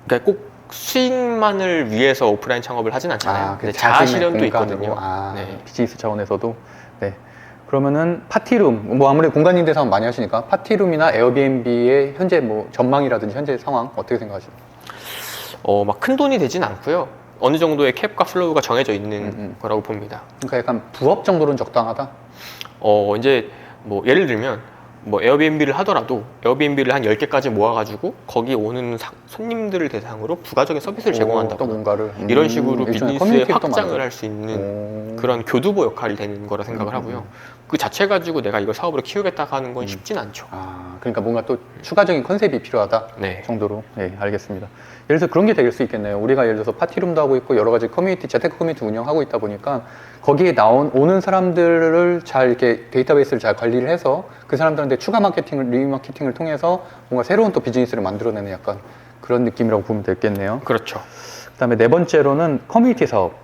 그러니까 꼭 수익만을 위해서 오프라인 창업을 하진 않잖아요. 근데 자신의 자아 실현도 공간으로. 있거든요. 네. 비즈니스 차원에서도. 네. 그러면은 파티룸, 뭐 아무래도 공간 임대 사업 많이 하시니까 파티룸이나 에어비앤비의 현재 뭐 전망이라든지 현재 상황 어떻게 생각하세요? 막 큰 돈이 되진 않고요. 어느 정도의 캡과 플로우가 정해져 있는 거라고 봅니다. 그러니까 약간 부업 정도로는 적당하다? 이제 뭐 예를 들면 뭐 에어비앤비를 하더라도 에어비앤비를 한 10개까지 모아가지고 거기 오는 손님들을 대상으로 부가적인 서비스를 또 제공한다거나 뭔가를 이런 식으로 일종의 비즈니스의 커뮤니티를 또 확장을 만들어. 할 수 있는 그런 교두보 역할이 되는 거라 생각을 하고요. 그 자체 가지고 내가 이걸 사업으로 키우겠다 하는 건 쉽진 않죠. 그러니까 뭔가 또 추가적인 컨셉이 필요하다 네. 정도로. 네, 알겠습니다. 예를 들어서 그런 게 될 수 있겠네요. 우리가 예를 들어서 파티룸도 하고 있고 여러 가지 커뮤니티, 재테크 커뮤니티 운영하고 있다 보니까 거기에 오는 사람들을 잘 이렇게 데이터베이스를 잘 관리를 해서 그 사람들한테 추가 마케팅을, 리마케팅을 통해서 뭔가 새로운 또 비즈니스를 만들어내는 약간 그런 느낌이라고 보면 되겠네요. 그렇죠. 그다음에 네 번째로는 커뮤니티 사업.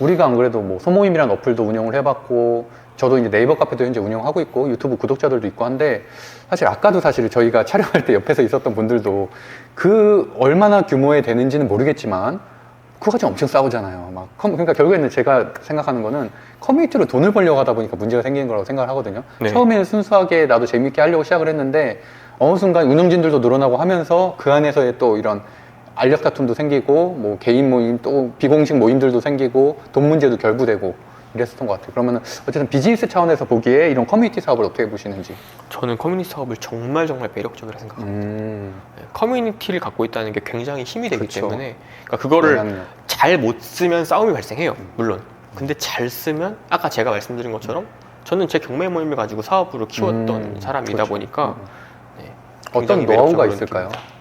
우리가 안 그래도 뭐 소모임이라는 어플도 운영을 해봤고 저도 이제 네이버 카페도 현재 운영하고 있고 유튜브 구독자들도 있고 한데 사실 아까도 사실 저희가 촬영할 때 옆에서 있었던 분들도 그 얼마나 규모에 되는지는 모르겠지만 그거 가지고 엄청 싸우잖아요. 그러니까 결국에는 제가 생각하는 거는 커뮤니티로 돈을 벌려고 하다 보니까 문제가 생기는 거라고 생각을 하거든요. 네. 처음에는 순수하게 나도 재밌게 하려고 시작을 했는데 어느 순간 운영진들도 늘어나고 하면서 그 안에서의 또 이런 알력 다툼도 생기고 뭐 개인 모임 또 비공식 모임들도 생기고 돈 문제도 결부되고 이랬었던 것 같아요. 그러면 어쨌든 비즈니스 차원에서 보기에 이런 커뮤니티 사업을 어떻게 보시는지? 저는 커뮤니티 사업을 정말 매력적이라 생각합니다. 네, 커뮤니티를 갖고 있다는 게 굉장히 힘이 되기 그쵸. 때문에 그러니까 그거를 영향력. 잘 못 쓰면 싸움이 발생해요. 물론. 근데 잘 쓰면 아까 제가 말씀드린 것처럼 저는 제 경매 모임을 가지고 사업으로 키웠던 사람이다 그렇죠. 보니까 네, 어떤 굉장히 노하우가 매력적으로 있을까요? 느낍니다.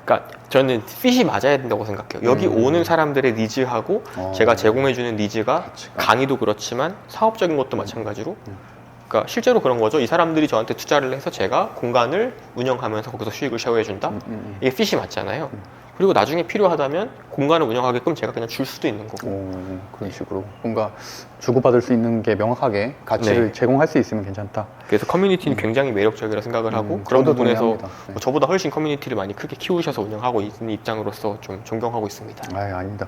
그러니까 저는 핏이 맞아야 된다고 생각해요. 여기 오는 사람들의 니즈하고 제가 제공해주는 니즈가 강의도 그렇지만 사업적인 것도 마찬가지로 그러니까 실제로 그런 거죠. 이 사람들이 저한테 투자를 해서 제가 공간을 운영하면서 거기서 수익을 쉐어해준다. 이게 핏이 맞잖아요. 그리고 나중에 필요하다면 공간을 운영하게끔 제가 그냥 줄 수도 있는 거고. 그런 식으로 뭔가 주고받을 수 있는 게 명확하게 가치를 네. 제공할 수 있으면 괜찮다. 그래서 커뮤니티는 굉장히 매력적이라 생각을 하고 그런 저도 부분에서 동의합니다. 네. 뭐 저보다 훨씬 커뮤니티를 많이 크게 키우셔서 운영하고 있는 입장으로서 좀 존경하고 있습니다. 아닙니다.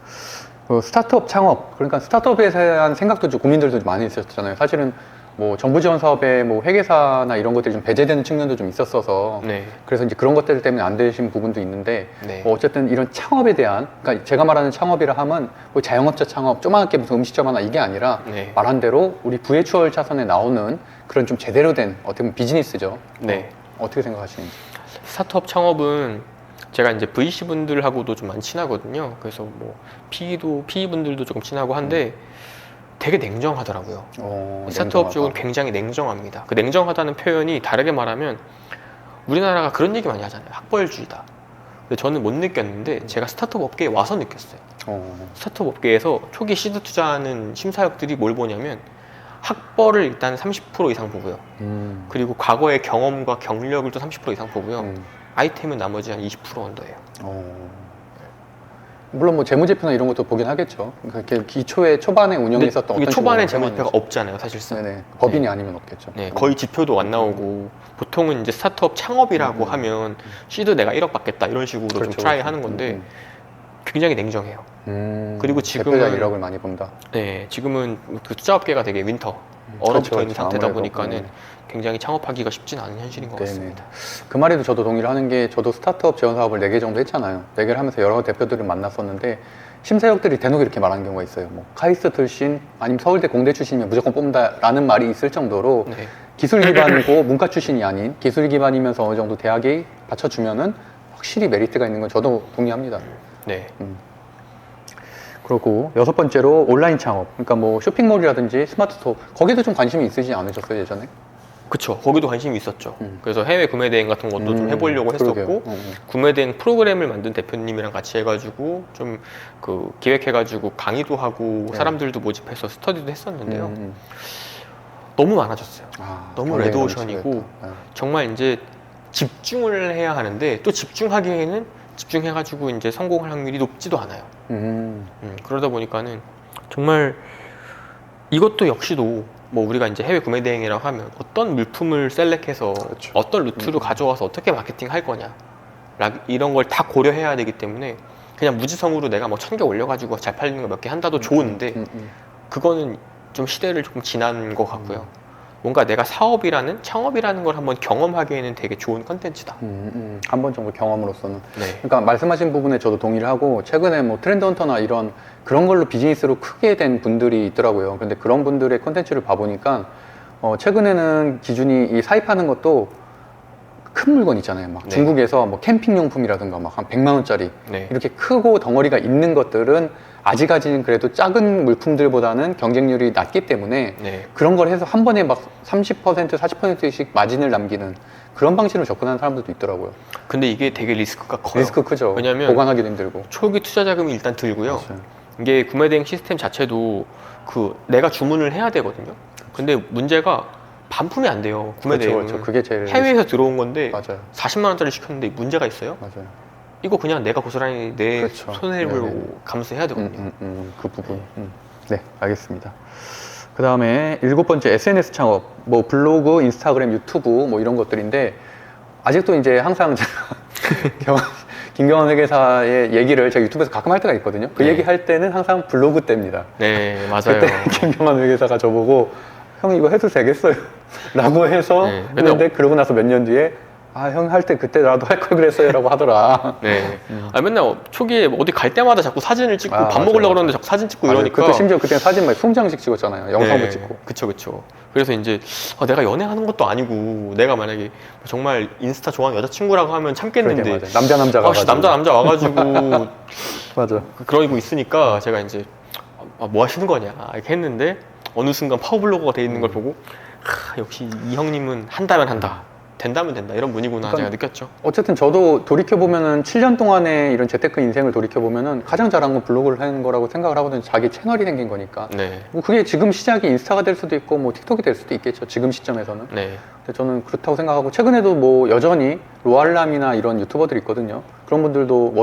그 스타트업 창업, 그러니까 스타트업에 대한 생각도 좀 고민들도 좀 많이 있었잖아요. 사실은 뭐 정부 지원 사업에 뭐 회계사나 이런 것들이 좀 배제되는 측면도 좀 있었어서 네. 그래서 이제 그런 것들 때문에 안 되신 부분도 있는데 네. 뭐 어쨌든 이런 창업에 대한, 그러니까 제가 말하는 창업이라 하면 뭐 자영업자 창업, 조그맣게 무슨 음식점 하나 이게 아니라 네. 말한 대로 우리 부의 추월 차선에 나오는 그런 좀 제대로 된 어떻게 보면 비즈니스죠. 네. 어떻게 생각하시는지. 스타트업 창업은 제가 이제 VC 분들하고도 좀 많이 친하거든요. 그래서 뭐 PE 분들도 조금 친하고 한데 되게 냉정하더라고요. 스타트업 쪽은 굉장히 냉정합니다. 그 냉정하다는 표현이 다르게 말하면 우리나라가 그런 얘기 많이 하잖아요. 학벌주의다. 근데 저는 못 느꼈는데 제가 스타트업 업계에 와서 느꼈어요. 스타트업 업계에서 초기 시드 투자하는 심사역들이 뭘 보냐면 학벌을 일단 30% 이상 보고요. 그리고 과거의 경험과 경력을 또 30% 이상 보고요. 아이템은 나머지 한 20% 언더예요. 물론 뭐 재무제표나 이런 것도 보긴 하겠죠. 그러니까 기초에 초반에 운영했었던 이게 어떤 초반에 식으로 재무제표가 없잖아요, 사실상. 네네. 법인이 네. 아니면 없겠죠. 네, 거의 지표도 안 나오고 보통은 이제 스타트업 창업이라고 하면 시드 내가 1억 받겠다 이런 식으로 그렇죠, 좀 트라이 그렇죠. 하는 건데 굉장히 냉정해요. 그리고 지금은- 대표자 이력을 많이 본다. 네, 지금은 그 투자업계가 되게 얼어붙어 그렇죠, 있는 상태다 아무래도. 보니까는 굉장히 창업하기가 쉽진 않은 현실인 것 네네. 같습니다. 그 말에도 저도 동의를 하는 게, 저도 스타트업 지원 사업을 4개 정도 했잖아요. 4개를 하면서 여러 대표들을 만났었는데 심사역들이 대놓고 이렇게 말하는 경우가 있어요. 뭐 카이스트 출신 아니면 서울대 공대 출신이면 무조건 뽑는다라는 말이 있을 정도로 네, 기술 기반이고 문과 출신이 아닌 기술 기반이면서 어느 정도 대학이 받쳐주면은 확실히 메리트가 있는 건 저도 동의합니다. 네, 그렇고 6번째로 온라인 창업. 그러니까 뭐 쇼핑몰이라든지 스마트 스토어, 거기도 좀 관심이 있으시지 않으셨어요, 예전에? 그쵸. 거기도 관심이 있었죠. 그래서 해외 구매 대행 같은 것도 좀 해보려고 그러게요. 했었고 구매 대행 프로그램을 만든 대표님이랑 같이 해가지고 좀 그 기획해가지고 강의도 하고 네. 사람들도 모집해서 스터디도 했었는데요. 너무 많아졌어요. 너무 경쟁이 레드오션이고 넘치겠다. 정말 이제 집중을 해야 하는데 또 집중하기에는 집중해가지고 이제 성공할 확률이 높지도 않아요. 그러다 보니까는 정말 이것도 역시도 뭐 우리가 이제 해외 구매 대행이라고 하면 어떤 물품을 셀렉해서 그렇죠. 어떤 루트로 가져와서 어떻게 마케팅 할 거냐 이런 걸 다 고려해야 되기 때문에 그냥 무지성으로 내가 뭐 1000개 올려가지고 잘 팔리는 거 몇 개 한다도 좋은데 그거는 좀 시대를 조금 지난 것 같고요. 뭔가 내가 사업이라는 창업이라는 걸 한번 경험하기에는 되게 좋은 컨텐츠다. 한 번 정도 경험으로서는. 네. 그러니까 말씀하신 부분에 저도 동의를 하고, 최근에 뭐 트렌드 헌터나 이런 그런 걸로 비즈니스로 크게 된 분들이 있더라고요. 근데 그런 분들의 콘텐츠를 봐보니까 최근에는 기준이 이 사입하는 것도 큰 물건 있잖아요. 막 네. 중국에서 뭐 캠핑용품이라든가 막 한 100만 원짜리 네. 이렇게 크고 덩어리가 있는 것들은 아직까지는 그래도 작은 물품들보다는 경쟁률이 낮기 때문에 네. 그런 걸 해서 한 번에 막 30%, 40%씩 마진을 남기는 그런 방식으로 접근하는 사람들도 있더라고요. 근데 이게 되게 리스크가 커요. 리스크 크죠. 왜냐면 보관하기도 힘들고. 초기 투자 자금이 일단 들고요. 맞아요. 이게 구매 대행 시스템 자체도 그 내가 주문을 해야 되거든요. 근데 문제가 반품이 안 돼요. 구매 그렇죠, 대행은. 그렇죠. 그게 제일 해외에서 들어온 건데 맞아요. 40만 원짜리 시켰는데 문제가 있어요. 맞아요. 이거 그냥 내가 고스란히 내 그렇죠. 손해를 네네. 감수해야 되거든요. 그 부분. 네, 알겠습니다. 그 다음에 7번째 SNS 창업, 뭐 블로그, 인스타그램, 유튜브 뭐 이런 것들인데 아직도 이제 항상 제가 김경원 회계사의 얘기를 제가 유튜브에서 가끔 할 때가 있거든요. 그 네. 얘기 할 때는 항상 블로그 때입니다. 네, 맞아요. 그때 김경원 회계사가 저보고 형 이거 해도 되겠어요? 라고 해서 네. 했는데 그러고 나서 몇 년 뒤에 아, 형 할 때 그때 나도 할 걸 그랬어요 라고 하더라. 네. 아, 맨날 초기에 어디 갈 때마다 자꾸 사진을 찍고 밥 맞아요, 먹으려고 맞아요. 그러는데 자꾸 사진 찍고 맞아요. 이러니까. 그때 심지어 그때 사진 막 20장씩 찍었잖아요. 영상도 네, 찍고. 그쵸. 그래서 이제 내가 연애하는 것도 아니고 내가 만약에 정말 인스타 좋아하는 여자친구라고 하면 참겠는데 그러게, 맞아요. 남자 가가지고. 남자 와가지고 맞아. 그러고 있으니까 제가 이제 뭐 하시는 거냐 이렇게 했는데 어느 순간 파워블로거가 돼 있는 걸 보고 역시 이 형님은 한다면 한다, 된다면 된다 이런 분이구나 그러니까 제가 느꼈죠. 어쨌든 저도 돌이켜보면은 7년 동안의 이런 재테크 인생을 돌이켜보면은 가장 잘한 건 블로그를 하는 거라고 생각을 하거든요. 자기 채널이 생긴 거니까. 네, 뭐 그게 지금 시작이 인스타가 될 수도 있고 뭐 틱톡이 될 수도 있겠죠. 지금 시점에서는. 네, 근데 저는 그렇다고 생각하고 최근에도 뭐 여전히 로알람이나 이런 유튜버들 있거든요. 그런 분들도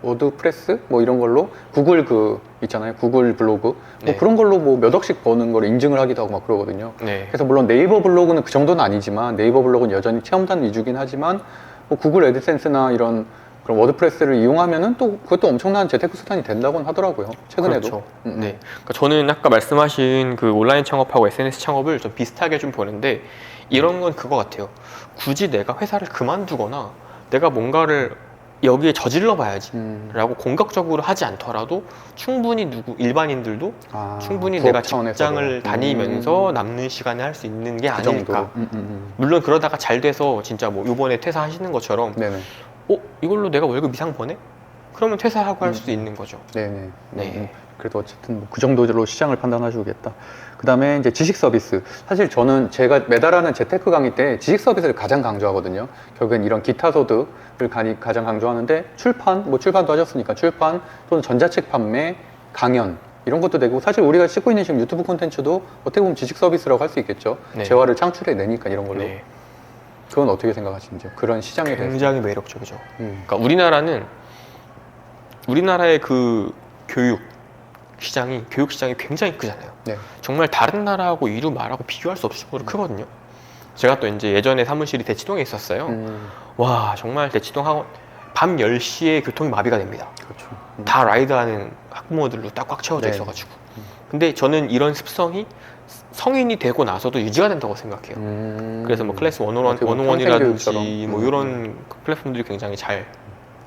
워드프레스 뭐 이런 걸로 구글 그 있잖아요. 구글 블로그 네. 뭐 그런 걸로 뭐 몇 억씩 버는 걸 인증을 하기도 하고 막 그러거든요. 네, 그래서 물론 네이버 블로그는 그 정도는 아니지만 네이버 블로그는 여전히 체험단 위주긴 하지만 뭐 구글 애드센스나 이런 그럼 워드프레스를 이용하면은 또 그것도 엄청난 재테크 수단이 된다고는 하더라고요. 최근에도. 그렇죠. 네. 그러니까 저는 아까 말씀하신 그 온라인 창업하고 SNS 창업을 좀 비슷하게 좀 보는데 이런 건 그거 같아요. 굳이 내가 회사를 그만두거나 내가 뭔가를 여기에 저질러 봐야지 라고 공격적으로 하지 않더라도 충분히 일반인들도 충분히 내가 직장을 다니면서 남는 시간에 할 수 있는 게 아닐까. 물론 그러다가 잘 돼서 진짜 뭐 이번에 퇴사하시는 것처럼 네네. 이걸로 내가 월급 이상 버네? 그러면 퇴사하고 할 수도 있는 거죠. 네네. 네. 그래도 어쨌든 뭐그 정도로 시장을 판단하시겠다. 그 다음에 이제 지식 서비스. 사실 저는 제가 매달 하는 재테크 강의 때 지식 서비스를 가장 강조하거든요. 결국엔 이런 기타 소득을 가장 강조하는데 출판, 뭐 출판도 하셨으니까 출판 또는 전자책 판매, 강연 이런 것도 되고 사실 우리가 찍고 있는 지금 유튜브 콘텐츠도 어떻게 보면 지식 서비스라고 할 수 있겠죠. 네. 재화를 창출해 내니까 이런 걸로. 네. 그건 어떻게 생각하시는지요? 그런 시장에 대해서. 굉장히 매력적이죠. 그러니까 우리나라의 그 교육 시장이 굉장히 크잖아요. 네. 정말 다른 나라하고 이루 말하고 비교할 수 없을 정도로 크거든요. 제가 또 이제 예전에 사무실이 대치동에 있었어요. 와, 정말 대치동 학원 밤 10시에 교통이 마비가 됩니다. 그렇죠. 다 라이드하는 학부모들로 딱 꽉 채워져 네. 있어가지고. 근데 저는 이런 습성이 성인이 되고 나서도 유지가 된다고 생각해요. 그래서 뭐 클래스 101이라든지 뭐 이런 플랫폼들이 굉장히 잘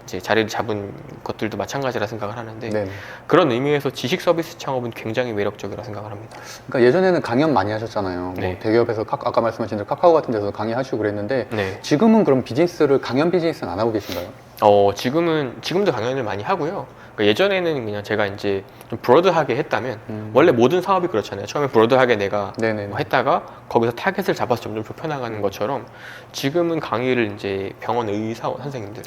이제 자리를 잡은 것들도 마찬가지라 생각을 하는데 네. 그런 의미에서 지식 서비스 창업은 굉장히 매력적이라 생각을 합니다. 그러니까 예전에는 강연 많이 하셨잖아요. 네. 뭐 대기업에서 아까 말씀하신 대로 카카오 같은 데서 강의하시고 그랬는데 네. 지금은 그럼 강연 비즈니스는 안 하고 계신가요? 지금도 강연을 많이 하고요. 그러니까 예전에는 그냥 제가 이제 좀 브로드하게 했다면 원래 모든 사업이 그렇잖아요. 처음에 브로드하게 내가 네네네. 했다가 거기서 타겟을 잡아서 점점 좁혀나가는 것처럼 지금은 강의를 이제 병원 의사 선생님들,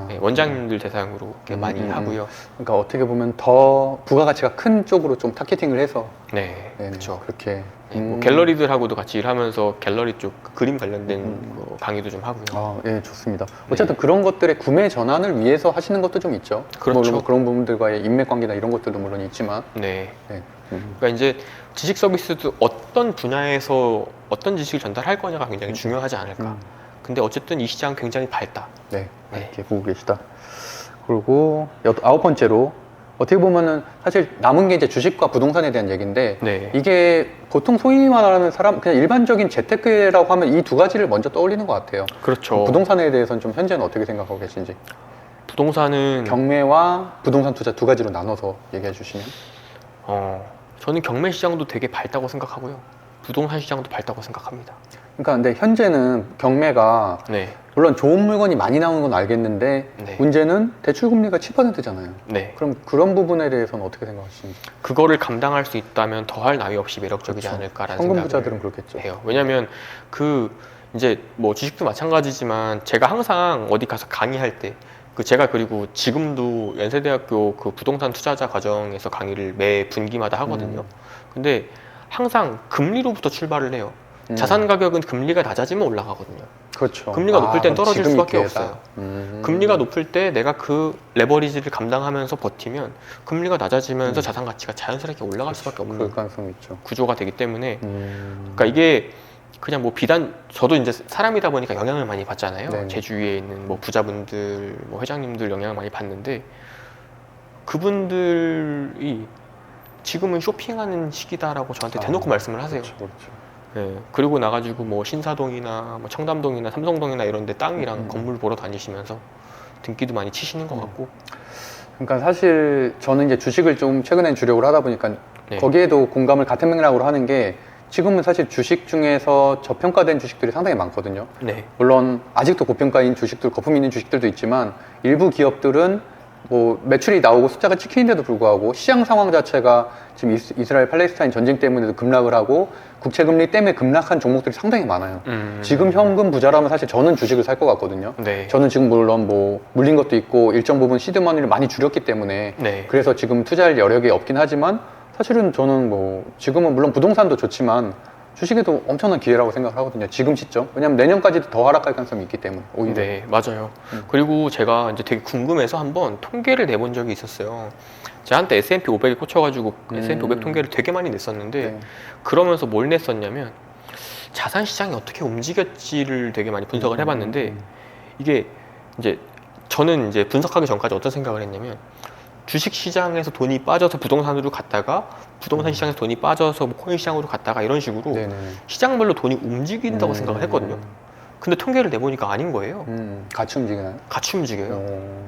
네, 원장님들 대상으로 이렇게 많이 하고요. 그러니까 어떻게 보면 더 부가가치가 큰 쪽으로 좀 타겟팅을 해서 네, 네네. 그렇죠. 그렇게 네, 뭐 갤러리들하고도 같이 일하면서 갤러리 쪽 그림 관련된 뭐 강의도 좀 하고요. 예, 좋습니다. 어쨌든 그런 것들의 구매 전환을 위해서 하시는 것도 좀 있죠. 그렇죠. 뭐 그런 부분들과의 인맥 관계나 이런 것들도 물론 있지만. 네. 네. 그러니까 이제 지식 서비스도 어떤 분야에서 어떤 지식을 전달할 거냐가 굉장히 중요하지 않을까. 근데 어쨌든 이 시장은 굉장히 밝다. 네, 네. 이렇게 보고 계시다. 그리고 9번째로 어떻게 보면은 사실 남은 게 이제 주식과 부동산에 대한 얘기인데 네. 이게 보통 소위 말하는 그냥 일반적인 재테크라고 하면 이 두 가지를 먼저 떠올리는 것 같아요. 그렇죠. 부동산에 대해서는 좀 현재는 어떻게 생각하고 계신지. 부동산은 경매와 부동산 투자 두 가지로 나눠서 얘기해 주시면. 저는 경매 시장도 되게 밝다고 생각하고요. 부동산 시장도 밝다고 생각합니다. 그러니까 근데 현재는 경매가 네. 물론 좋은 물건이 많이 나오는 건 알겠는데 네. 문제는 대출 금리가 7%잖아요. 네. 그럼 그런 부분에 대해서는 어떻게 생각하시는지. 그거를 감당할 수 있다면 더할 나위 없이 매력적이지 그렇죠. 않을까라는 현금 생각을 부자들은 그렇겠죠. 해요. 왜냐하면 이제 뭐 주식도 마찬가지지만 제가 항상 어디 가서 강의할 때 제가 그리고 지금도 연세대학교 그 부동산 투자자 과정에서 강의를 매 분기마다 하거든요. 근데 항상 금리로부터 출발을 해요. 자산 가격은 금리가 낮아지면 올라가거든요. 그렇죠. 금리가 높을 땐 떨어질 지금 이 수밖에 기회다. 없어요. 금리가 높을 때 내가 그 레버리지를 감당하면서 버티면 금리가 낮아지면서 자산 가치가 자연스럽게 올라갈 수밖에 없는 그럴 가능성이 있죠. 구조가 되기 때문에 그러니까 이게 그냥 뭐 비단 저도 이제 사람이다 보니까 영향을 많이 받잖아요. 네네. 제 주위에 있는 뭐 부자분들, 뭐 회장님들 영향을 많이 받는데 그분들이 지금은 쇼핑하는 시기다라고 저한테 대놓고 말씀을 하세요. 그렇죠, 그렇죠. 네, 그리고 나가지고 뭐 신사동이나 뭐 청담동이나 삼성동이나 이런 데 땅이랑 건물 보러 다니시면서 등기도 많이 치시는 것 같고. 그러니까 사실 저는 이제 주식을 좀 최근엔 주력을 하다 보니까 네. 거기에도 공감을 같은 맥락으로 하는 게 지금은 사실 주식 중에서 저평가된 주식들이 상당히 많거든요. 네. 물론 아직도 고평가인 주식들, 거품 있는 주식들도 있지만 일부 기업들은 뭐 매출이 나오고 숫자가 찍히는데도 불구하고 시장 상황 자체가 지금 이스라엘 팔레스타인 전쟁 때문에도 급락을 하고 국채 금리 때문에 급락한 종목들이 상당히 많아요. 지금 현금 부자라면 사실 저는 주식을 살 것 같거든요. 네. 저는 지금 물론 뭐 물린 것도 있고 일정 부분 시드머니를 많이 줄였기 때문에 네. 그래서 지금 투자할 여력이 없긴 하지만 사실은 저는 뭐 지금은 물론 부동산도 좋지만 주식에도 엄청난 기회라고 생각을 하거든요. 지금 시점. 왜냐면 내년까지도 더 하락할 가능성이 있기 때문에 오히려. 네, 맞아요. 그리고 제가 이제 되게 궁금해서 한번 통계를 내본 적이 있었어요. 제가 한때 S&P 500에 꽂혀가지고 S&P 500 통계를 되게 많이 냈었는데 네. 그러면서 뭘 냈었냐면 자산 시장이 어떻게 움직였지를 되게 많이 분석을 해봤는데 이게 이제 저는 이제 분석하기 전까지 어떤 생각을 했냐면 주식 시장에서 돈이 빠져서 부동산으로 갔다가 부동산 시장에서 돈이 빠져서 뭐 코인 시장으로 갔다가 이런 식으로 네네. 시장별로 돈이 움직인다고 생각을 했거든요. 근데 통계를 내보니까 아닌 거예요. 같이 움직이나요? 같이 움직여요. 오.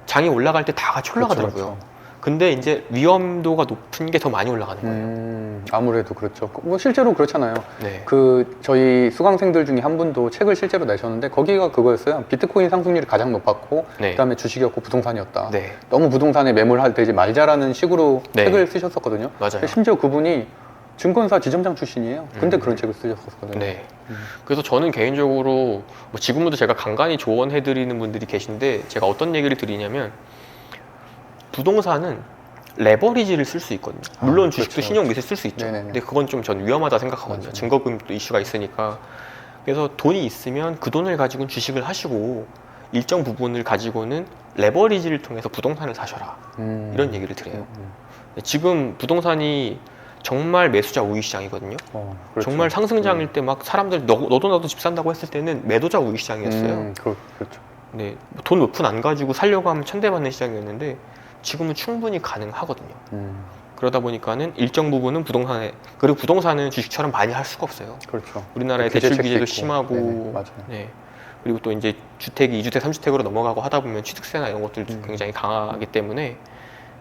장이 올라갈 때 다 같이 올라가더라고요. 그렇죠. 근데 이제 위험도가 높은 게 더 많이 올라가는 거예요. 아무래도 그렇죠. 뭐 실제로 그렇잖아요. 네. 그 저희 수강생들 중에 한 분도 책을 실제로 내셨는데 거기가 그거였어요. 비트코인 상승률이 가장 높았고 네. 그다음에 주식이었고 부동산이었다. 네. 너무 부동산에 매몰되지 말자라는 식으로 네. 책을 쓰셨었거든요. 맞아요. 심지어 그분이 증권사 지점장 출신이에요. 근데 그런 책을 쓰셨었거든요. 네. 그래서 저는 개인적으로 뭐 지금도 제가 간간히 조언해드리는 분들이 계신데 제가 어떤 얘기를 드리냐면 부동산은 레버리지를 쓸 수 있거든요. 물론 주식도 그렇죠. 신용 밑에 쓸 수 있죠. 네네네. 근데 그건 좀 전 위험하다 생각하거든요. 맞아요. 증거금도 이슈가 있으니까. 그래서 돈이 있으면 그 돈을 가지고는 주식을 하시고 일정 부분을 가지고는 레버리지를 통해서 부동산을 사셔라. 이런 얘기를 드려요. 지금 부동산이 정말 매수자 우위 시장이거든요. 그렇죠. 정말 상승장일 때 막 사람들 너도 나도 집 산다고 했을 때는 매도자 우위 시장이었어요. 그렇죠. 네, 돈 몇 푼 안 가지고 살려고 하면 천대받는 시장이었는데 지금은 충분히 가능하거든요. 그러다 보니까는 일정 부분은 부동산에, 그리고 부동산은 주식처럼 많이 할 수가 없어요. 그렇죠. 우리나라의 규제 대출 책도 규제도 있고. 심하고, 네네, 맞아요. 네. 그리고 또 이제 주택이 2주택, 3주택으로 넘어가고 하다 보면 취득세나 이런 것들도 굉장히 강하기 때문에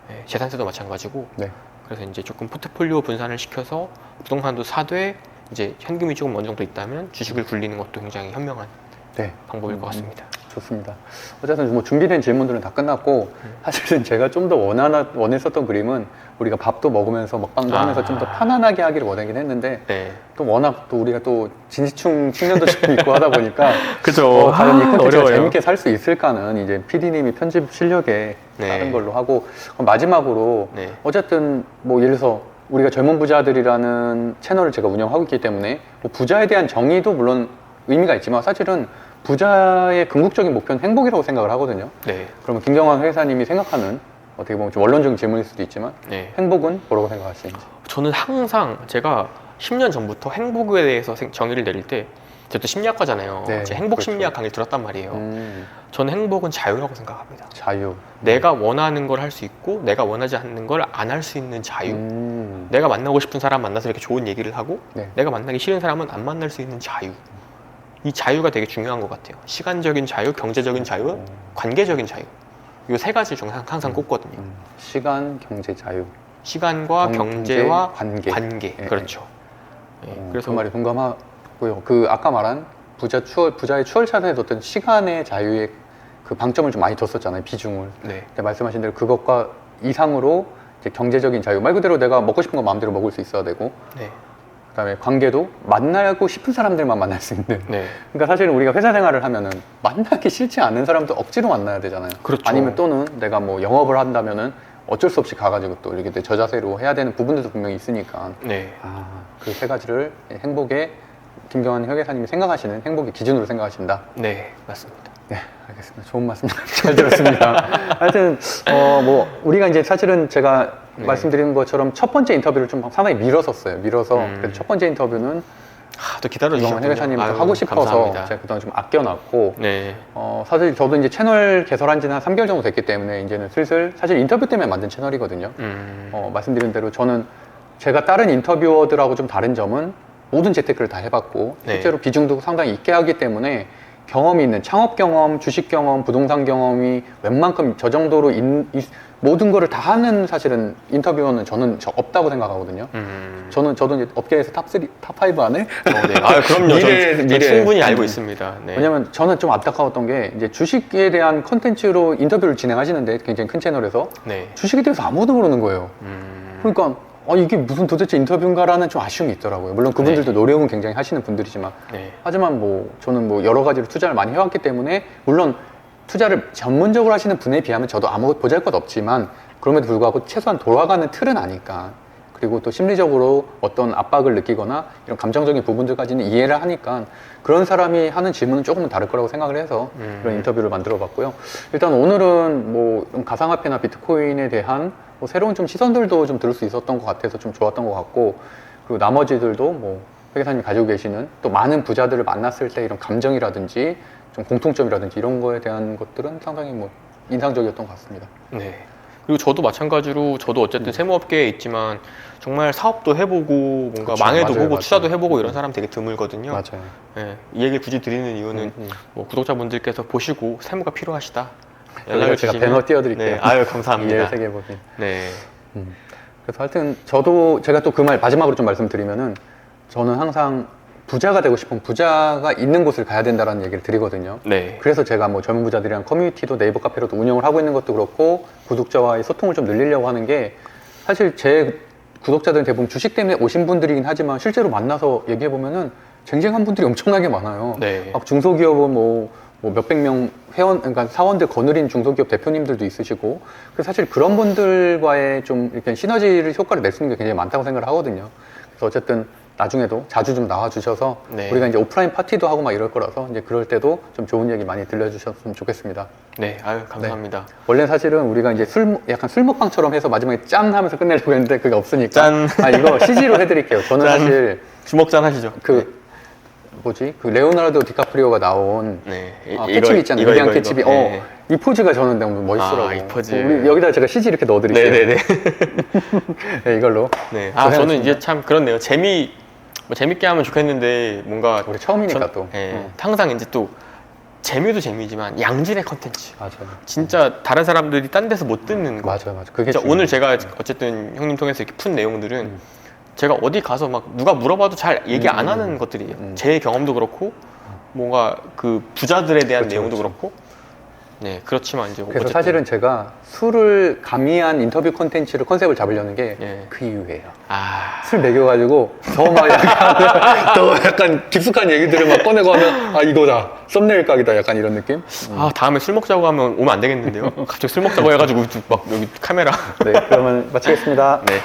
네, 재산세도 마찬가지고. 네. 그래서 이제 조금 포트폴리오 분산을 시켜서 부동산도 사되 이제 현금이 조금 어느 정도 있다면 주식을 굴리는 것도 굉장히 현명한 네. 방법일 것 같습니다. 좋습니다. 어쨌든 뭐 준비된 질문들은 다 끝났고 사실은 제가 좀 더 원했었던 그림은 우리가 밥도 먹으면서 먹방도 하면서 좀 더 편안하게 하기를 원하긴 했는데 네. 또 워낙 또 우리가 또 진지충 측면도 좀 있고 하다 보니까 그죠. 과연 이 콘텐츠가 어려워요. 재밌게 살 수 있을까는 이제 PD님이 편집 실력에 네. 따른 걸로 하고 그럼 마지막으로 네. 어쨌든 뭐 예를 들어서 우리가 젊은 부자들이라는 채널을 제가 운영하고 있기 때문에 뭐 부자에 대한 정의도 물론 의미가 있지만 사실은 부자의 궁극적인 목표는 행복이라고 생각을 하거든요. 네. 그러면 김경환 회사님이 생각하는 어떻게 보면 좀 원론적인 질문일 수도 있지만 네. 행복은 뭐라고 생각하시는지? 저는 항상 제가 10년 전부터 행복에 대해서 정의를 내릴 때 제가 또 심리학과잖아요. 네, 제 행복 그렇죠. 심리학 강의를 들었단 말이에요. 저는 행복은 자유라고 생각합니다. 자유. 내가 원하는 걸 할 수 있고 내가 원하지 않는 걸 안 할 수 있는 자유. 내가 만나고 싶은 사람 만나서 이렇게 좋은 얘기를 하고 네. 내가 만나기 싫은 사람은 안 만날 수 있는 자유. 이 자유가 되게 중요한 것 같아요. 시간적인 자유, 경제적인 자유, 관계적인 자유. 이 세 가지 중 항상 꼽거든요. 시간, 경제, 자유. 시간과 경제와 관계. 관계. 네. 그렇죠. 네, 그래서 그 말이 공감하고요. 그 아까 말한 부자의 추월차선에 뒀던 시간의 자유에 그 방점을 좀 많이 뒀었잖아요. 비중을. 네. 근데 말씀하신 대로 그것과 이상으로 이제 경제적인 자유. 말 그대로 내가 먹고 싶은 거 마음대로 먹을 수 있어야 되고. 네. 그다음에 관계도 만나고 싶은 사람들만 만날 수 있는. 네. 그러니까 사실은 우리가 회사 생활을 하면은 만나기 싫지 않은 사람도 억지로 만나야 되잖아요. 그렇죠. 아니면 또는 내가 뭐 영업을 한다면은 어쩔 수 없이 가가지고 또 이렇게 내 저자세로 해야 되는 부분들도 분명히 있으니까. 네. 그 세 가지를 행복의 김경환 회계사님이 생각하시는 행복의 기준으로 생각하신다. 네, 맞습니다. 네, 알겠습니다. 좋은 말씀 잘 들었습니다. 하여튼 뭐 우리가 이제 사실은 제가 네. 말씀드린 것처럼 첫 번째 인터뷰를 좀 상당히 밀어서 그래서 첫 번째 인터뷰는 또 기다려 김경환 주셨군요. 회계사님도 하고 싶어서 감사합니다. 제가 그동안 좀 아껴놨고 네. 사실 저도 이제 채널 개설한 지는 한 3개월 정도 됐기 때문에 이제는 슬슬 사실 인터뷰 때문에 만든 채널이거든요. 말씀드린 대로 저는 제가 다른 인터뷰어들하고 좀 다른 점은 모든 재테크를 다 해봤고 네. 실제로 비중도 상당히 있게 하기 때문에 경험이 있는 창업 경험, 주식 경험, 부동산 경험이 웬만큼 저 정도로 모든 거를 다 하는 사실은 인터뷰어는 저는 없다고 생각하거든요. 저도 이제 업계에서 탑3, 탑5 안에 네. 그럼요. 전 충분히 알고 있습니다. 네. 왜냐면 저는 좀 안타까웠던 게 이제 주식에 대한 컨텐츠로 인터뷰를 진행하시는데 굉장히 큰 채널에서 네. 주식에 대해서 아무도 모르는 거예요. 그러니까 이게 무슨 도대체 인터뷰인가라는 좀 아쉬움이 있더라고요. 물론 그분들도 노력은 굉장히 하시는 분들이지만 네. 하지만 뭐 저는 뭐 여러 가지로 투자를 많이 해왔기 때문에 물론 투자를 전문적으로 하시는 분에 비하면 저도 아무것도 보잘것 없지만 그럼에도 불구하고 최소한 돌아가는 틀은 아니까 그리고 또 심리적으로 어떤 압박을 느끼거나 이런 감정적인 부분들까지는 이해를 하니까 그런 사람이 하는 질문은 조금은 다를 거라고 생각을 해서 이런 인터뷰를 만들어 봤고요. 일단 오늘은 뭐 가상화폐나 비트코인에 대한 뭐 새로운 좀 시선들도 좀 들을 수 있었던 것 같아서 좀 좋았던 것 같고 그리고 나머지들도 뭐 회계사님이 가지고 계시는 또 많은 부자들을 만났을 때 이런 감정이라든지 좀 공통점이라든지 이런 거에 대한 것들은 상당히 뭐 인상적이었던 것 같습니다. 네. 그리고 저도 마찬가지로 저도 어쨌든 세무업계에 있지만 정말 사업도 해보고 뭔가 그쵸, 망해도 맞아요, 보고 맞아요. 투자도 해보고 이런 사람 되게 드물거든요. 맞아요. 네. 이 얘기를 굳이 드리는 이유는 뭐 구독자분들께서 보시고 세무가 필요하시다 연락을 제가 주시면 배너 띄워드릴게요. 네. 아유 감사합니다. 이해 세계법인. 네. 그래서 하여튼 제가 또 그 말 마지막으로 좀 말씀드리면은 저는 항상 부자가 되고 싶으면 부자가 있는 곳을 가야 된다라는 얘기를 드리거든요. 네. 그래서 제가 뭐 젊은 부자들이랑 커뮤니티도 네이버 카페로도 운영을 하고 있는 것도 그렇고 구독자와의 소통을 좀 늘리려고 하는 게 사실 제 구독자들은 대부분 주식 때문에 오신 분들이긴 하지만 실제로 만나서 얘기해 보면은 쟁쟁한 분들이 엄청나게 많아요. 네. 막 중소기업은 뭐 몇백 명 회원, 그러니까 사원들 거느린 중소기업 대표님들도 있으시고, 그래서 사실 그런 분들과의 좀 이렇게 시너지를 효과를 낼 수 있는 게 굉장히 많다고 생각을 하거든요. 그래서 어쨌든 나중에도 자주 좀 나와 주셔서 네. 우리가 이제 오프라인 파티도 하고 막 이럴 거라서 이제 그럴 때도 좀 좋은 얘기 많이 들려주셨으면 좋겠습니다. 네. 아유 감사합니다. 원래 사실은 우리가 이제 약간 술 먹방처럼 해서 마지막에 짠 하면서 끝내려고 했는데 그게 없으니까. 짠. 이거 CG로 해드릴게요. 저는 짠. 사실 주먹잔 하시죠. 그 레오나르도 디카프리오가 나온 네. 캐치비 있잖아요. 위대한 캐치비. 네. 이 포즈가 저는 너무 멋있더라고요. 아, 이 포즈. 우리 여기다 제가 CG 이렇게 넣어드릴게요. 네네네. 네, 이걸로. 네. 아 저는 이제 참 그렇네요. 재밌게 하면 좋겠는데 뭔가 우리 처음이니까 또. 네, 항상 이제 또 재미도 재미지만 양질의 컨텐츠. 맞아요. 진짜 다른 사람들이 딴 데서 못 듣는 거. 맞아요. 그게 진짜 중요해요. 오늘 제가 어쨌든 형님 통해서 이렇게 푼 내용들은 제가 어디 가서 막 누가 물어봐도 잘 얘기 안 하는 것들이에요. 제 경험도 그렇고 뭔가 그 부자들에 대한 그렇죠, 내용도 그렇죠. 그렇고. 네, 그렇지만 이제 그래서 어쨌든 사실은 제가 술을 가미한 인터뷰 컨텐츠를 컨셉을 잡으려는 게 그 예. 이유예요. 아, 술 먹여가지고 더 막 약간 더 약간 깊숙한 얘기들을 막 꺼내고 하면 이거다 썸네일 각이다 약간 이런 느낌. 아 다음에 술 먹자고 하면 오면 안 되겠는데요? 갑자기 술 먹자고 해가지고 막 여기 카메라. 네, 그러면 마치겠습니다. 네.